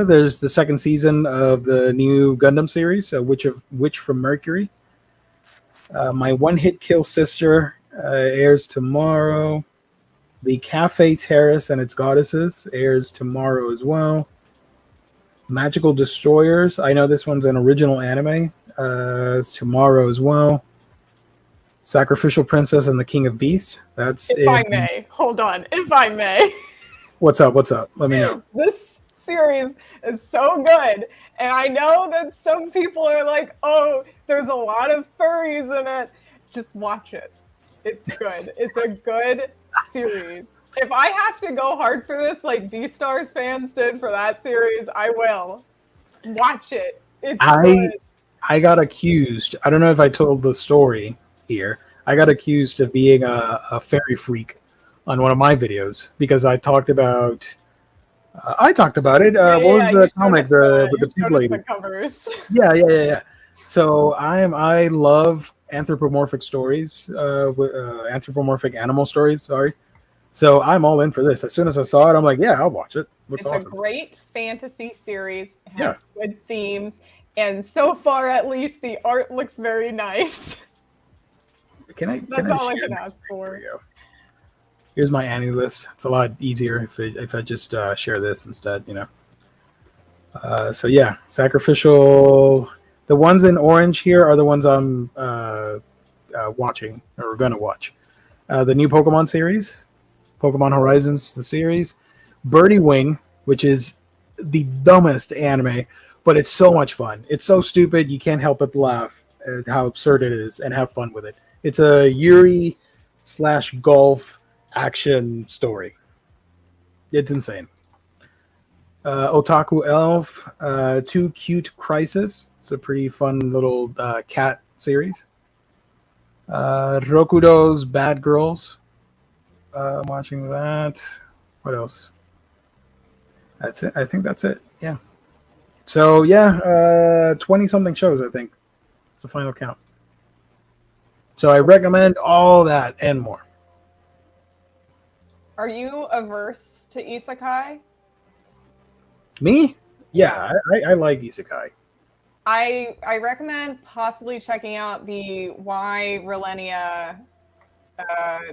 There's the second season of the new Gundam series, Witch from Mercury. My One Hit Kill Sister airs tomorrow. The Cafe Terrace and its Goddesses airs tomorrow as well. Magical Destroyers, I know this one's an original anime. It's tomorrow as well. Sacrificial Princess and the King of Beasts. That's
if I may. Hold on. If I may.
What's up? Let me know.
This series is so good. And I know that some people are like, oh, there's a lot of furries in it. Just watch it. It's good. It's a good series. If I have to go hard for this, like Beastars fans did for that series, I will. Watch it. It's good.
I got accused. I don't know if I told the story here. I got accused of being a fairy freak on one of my videos because I talked about it. What was the comic with the pig lady?
The covers.
Yeah. So I love anthropomorphic stories, anthropomorphic animal stories. Sorry. So I'm all in for this. As soon as I saw it, I'm like, yeah, I'll watch it. It's awesome.
A great fantasy series. It has good themes, and so far, at least, the art looks very nice.
That's
all I can ask for.
Here's my Annie list. It's a lot easier if I just share this instead, So yeah, Sacrificial. The ones in orange here are the ones I'm watching or gonna watch. The new Pokemon series, Pokemon Horizons, the series, Birdie Wing, which is the dumbest anime, but it's so much fun. It's so stupid you can't help but laugh at how absurd it is and have fun with it. It's a Yuri/golf action story. It's insane. Otaku Elf, Too Cute Crisis. It's a pretty fun little cat series. Rokudo's Bad Girls. I'm watching that. What else? That's it. I think that's it. Yeah. So yeah, 20-something shows, I think. It's the final count. So I recommend all that and more.
Are you averse to isekai?
Me? Yeah, I like isekai.
I recommend possibly checking out the why Relenia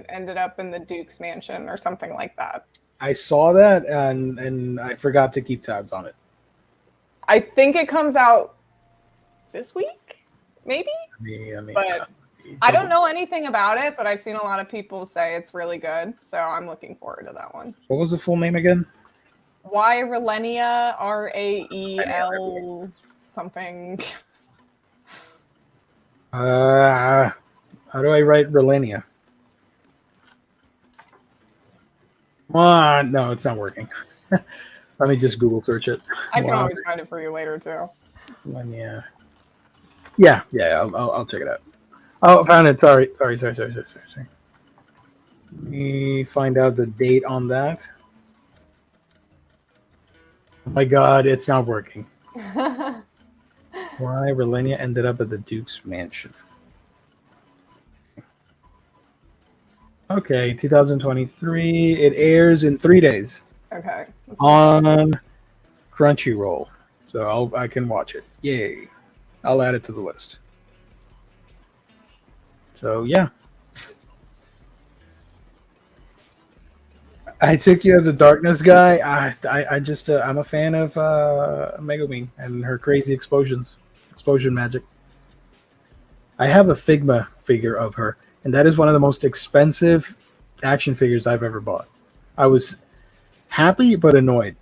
ended up in the Duke's mansion or something like that.
I saw that and I forgot to keep tabs on it.
I think it comes out this week, maybe? But I don't know anything about it, but I've seen a lot of people say it's really good, so I'm looking forward to that one.
What was the full name again?
Why Relenia, RAEL something.
How do I write Relenia? No, it's not working. Let me just Google search it.
I can always find it for you later too.
Relenia. Yeah, I'll check it out. Oh, found it. Sorry. Let me find out the date on that. Oh my God, it's not working. Why Relenia ended up at the Duke's mansion. Okay, 2023. It airs in 3 days.
Okay.
On Crunchyroll. So I can watch it. Yay. I'll add it to the list. So yeah. I took you as a darkness guy. I just I'm a fan of Megumi and her crazy explosions. Explosion Magic. I have a Figma figure of her, and that is one of the most expensive action figures I've ever bought. I was happy but annoyed,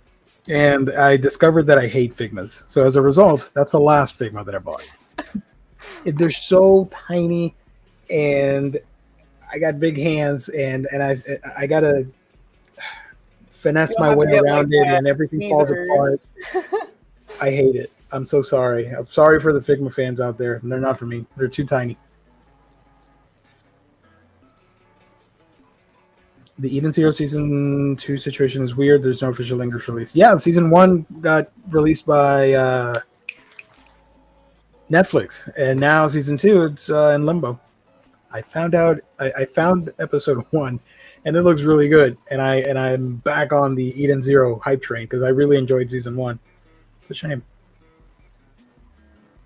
and I discovered that I hate Figmas. So as a result, that's the last Figma that I bought. They're so tiny, and I got big hands, and I gotta finesse my way around it, and everything falls apart. I hate it. I'm so sorry. I'm sorry for the Figma fans out there. They're not for me. They're too tiny. The Eden Zero Season 2 situation is weird. There's no official English release. Yeah, Season 1 got released by Netflix, and now Season 2, it's in limbo. I found episode 1, and it looks really good. And I'm back on the Eden Zero hype train because I really enjoyed Season 1. It's a shame.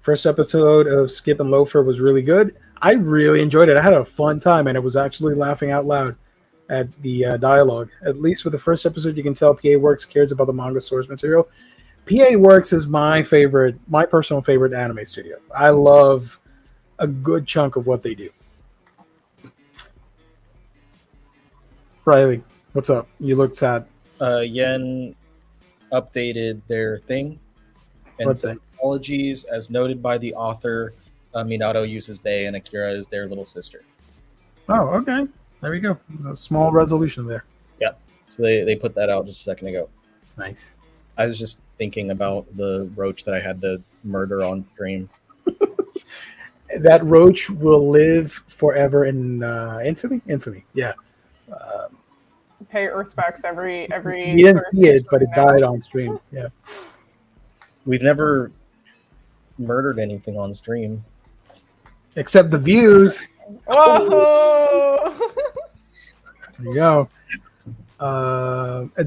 First episode of Skip and Loafer was really good. I really enjoyed it. I had a fun time, and I was actually laughing out loud at the dialogue. At least with the first episode, you can tell PA Works cares about the manga source material. PA Works is my personal favorite anime studio. I love a good chunk of what they do. Riley, what's up? You look sad.
Yen updated their thing. And
What's that?
Apologies, as noted by the author, Minato uses they and Akira is their little sister.
Oh, okay. There we go. A small resolution there.
Yeah. So they put that out just a second ago.
Nice.
I was just thinking about the roach that I had to murder on stream.
That roach will live forever in infamy. Infamy, yeah.
Pay respects every.
You didn't see it, but it died on stream. Yeah.
We've never murdered anything on stream.
Except the views.
Whoa!
There you go.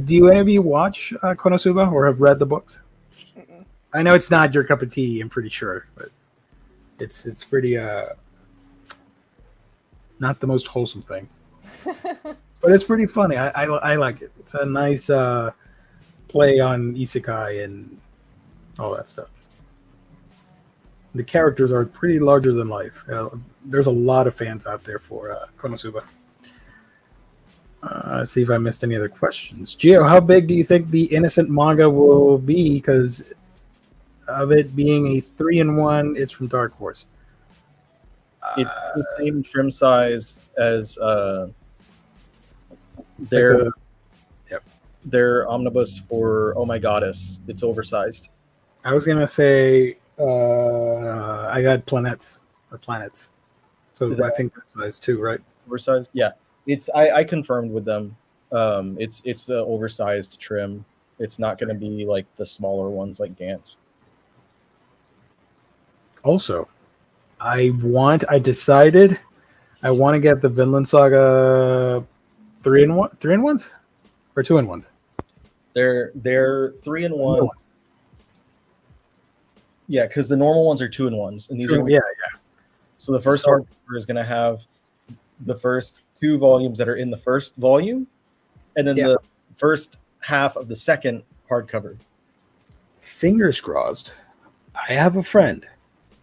Do any of you watch Konosuba or have read the books?
Mm-mm.
I know it's not your cup of tea, I'm pretty sure, but it's pretty not the most wholesome thing. But it's pretty funny. I like it. It's a nice play on isekai and all that stuff. The characters are pretty larger than life. There's a lot of fans out there for Konosuba. Let's see if I missed any other questions. Gio, how big do you think the Innocent manga will be? Because of it being a 3-in-1, it's from Dark Horse.
It's the same trim size as their omnibus for Oh My Goddess. It's oversized.
I was gonna say I got planets. So I think that's size too, right?
Oversized, yeah. It's I confirmed with them. It's the oversized trim. It's not going to be like the smaller ones like Gantz.
Also, I decided I want to get the Vinland Saga 3-in-1s or 2-in-1s.
They're 3-in-1. Yeah, because the normal ones are 2-in-1s, and these are
yeah.
So the first hardcover is going to have the first 2 volumes that are in the first volume, and then the first half of the second hardcover.
Fingers crossed. I have a friend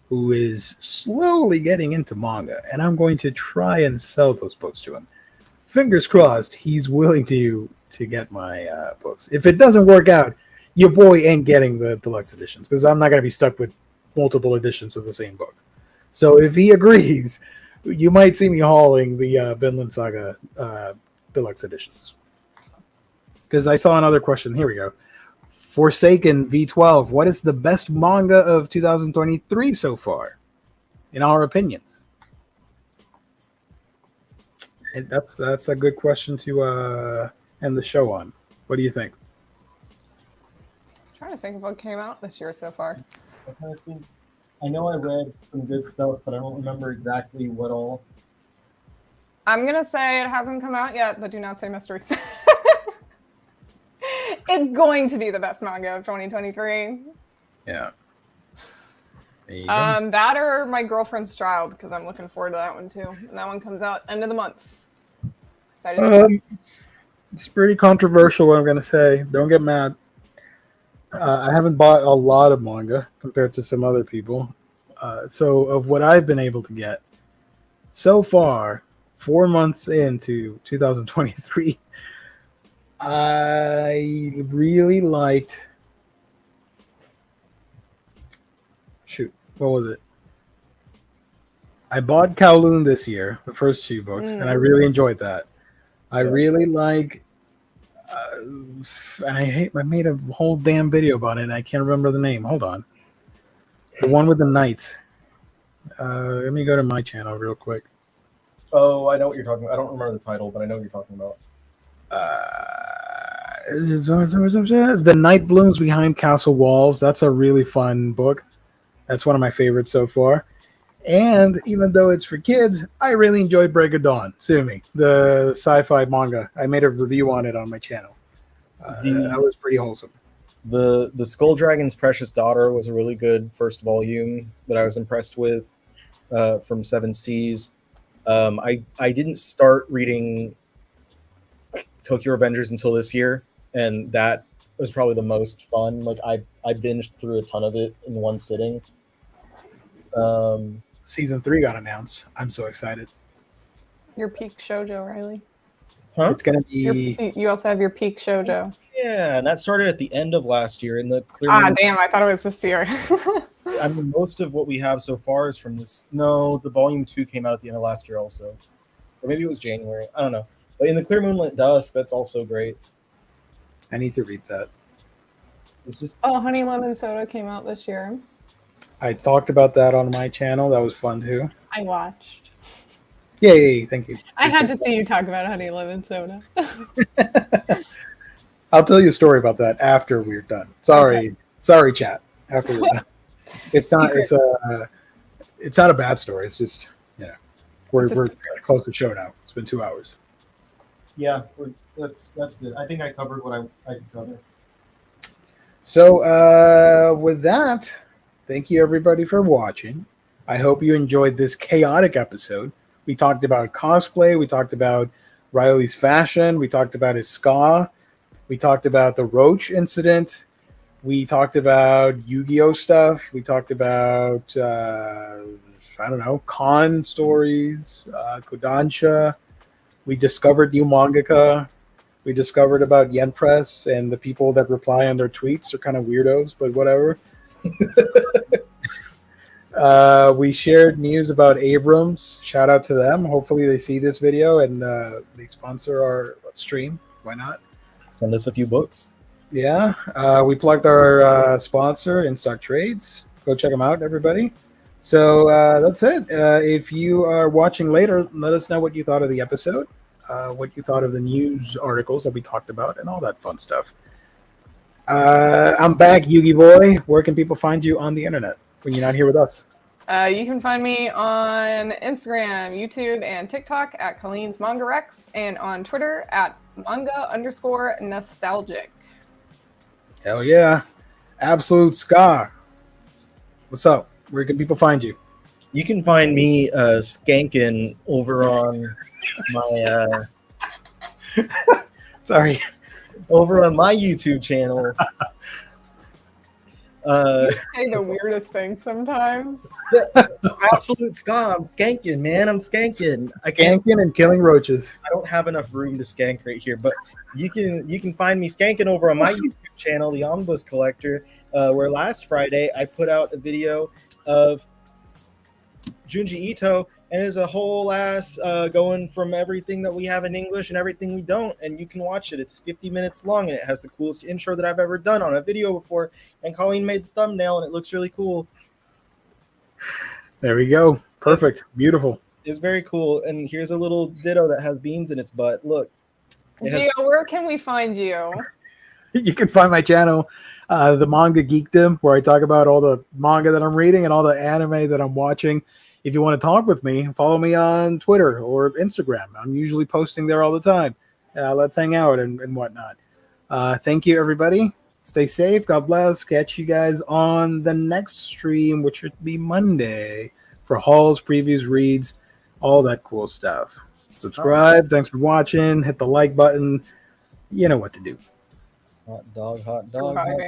who is slowly getting into manga, and I'm going to try and sell those books to him. Fingers crossed, he's willing to get my books. If it doesn't work out, your boy ain't getting the deluxe editions because I'm not going to be stuck with multiple editions of the same book. So if he agrees, you might see me hauling the Vinland Saga deluxe editions. Because I saw another question. Here we go. Forsaken V12. What is the best manga of 2023 so far, in our opinions? And that's a good question to end the show on. What do you think?
I'm trying to think of what came out this year so far.
I know I read some good stuff, but I don't remember exactly what all.
I'm going to say it hasn't come out yet, but do not say mystery. It's going to be the best manga of 2023.
Yeah.
That or My Girlfriend's Child, because I'm looking forward to that one too. And that one comes out end of the month. Excited.
It's pretty controversial what I'm going to say. Don't get mad. I haven't bought a lot of manga compared to some other people. So of what I've been able to get so far, 4 months into 2023, I really liked. Shoot, what was it? I bought Kowloon this year, the first 2 books, and I really enjoyed that. I really like. I made a whole damn video about it, and I can't remember the name. Hold on. The one with the knights. Let me go to my channel real quick.
Oh, I know what you're talking about. I don't remember the title, but I know what you're talking about.
The Night Blooms Behind Castle Walls. That's a really fun book. That's one of my favorites so far. And even though it's for kids, I really enjoyed Break of Dawn. Sue me. The sci-fi manga. I made a review on it on my channel. That was pretty wholesome.
The Skull Dragon's Precious Daughter was a really good first volume that I was impressed with from Seven Seas. I didn't start reading Tokyo Revengers until this year, and that was probably the most fun. Like I binged through a ton of it in one sitting.
Season 3 got announced. I'm so excited.
Your peak shoujo, Riley.
Huh?
It's gonna be.
You also have your peak shoujo.
Yeah, and that started at the end of last year in the clear.
Damn! I thought it was this year.
I mean, most of what we have so far is from this. No, the volume 2 came out at the end of last year also, or maybe it was January. I don't know. But in the Clear Moonlit Dusk, that's also great.
I need to read that.
It's just
Honey Lemon Soda came out this year.
I talked about that on my channel. That was fun too.
I watched.
Yay! Thank you.
I had to see you talk about Honey Lemon Soda.
I'll tell you a story about that after we're done. Sorry, chat. After we're done. It's not. It's not a bad story. It's just we're close to show now. It's been 2 hours.
yeah, that's good. I think I covered what I could cover.
So with that, thank you everybody for watching. I hope you enjoyed this chaotic episode. We talked about cosplay. We talked about Riley's fashion. We talked about his ska. We talked about the Roach incident. We talked about Yu-Gi-Oh stuff. We talked about, con stories, Kodansha. We discovered new mangaka. We discovered about Yen Press and the people that reply on their tweets are kind of weirdos, but whatever. We shared news about Abrams. Shout out to them. Hopefully they see this video and they sponsor our stream. Why not?
Send us a few books.
Yeah. We plugged our sponsor, In Stock Trades. Go check them out, everybody. So that's it. If you are watching later, let us know what you thought of the episode, what you thought of the news articles that we talked about, and all that fun stuff. I'm back, Yugi Boy. Where can people find you on the internet when you're not here with us?
You can find me on Instagram, YouTube, and TikTok at Colleen's Manga Rex, and on Twitter at manga_nostalgic.
Hell yeah. Absolute Ska. What's up? Where can people find you?
You can find me skanking over on my
Sorry.
over on my YouTube channel.
You say the weirdest things sometimes.
Absolute ska. I'm skanking, man. I'm skanking.
Skanking and killing roaches.
I don't have enough room to skank right here, but you can find me skanking over on my YouTube channel, the Omnibus Collector, where last Friday I put out a video of Junji Ito, and there's a whole ass going from everything that we have in English and everything we don't, and you can watch it. It's 50 minutes long, and it has the coolest intro that I've ever done on a video before, and Colleen made the thumbnail, and it looks really cool.
There we go. Perfect. Beautiful.
It's very cool, and here's a little ditto that has beans in its butt. Look.
Gio, where can we find you?
You can find my channel, The Manga Geekdom, where I talk about all the manga that I'm reading and all the anime that I'm watching. If you want to talk with me, follow me on Twitter or Instagram. I'm usually posting there all the time. Let's hang out and whatnot. Thank you, everybody. Stay safe. God bless. Catch you guys on the next stream, which would be Monday, for hauls, previews, reads, all that cool stuff. Subscribe. Thanks for watching. Hit the like button. You know what to do.
Hot dog, hot dog.
Surviving.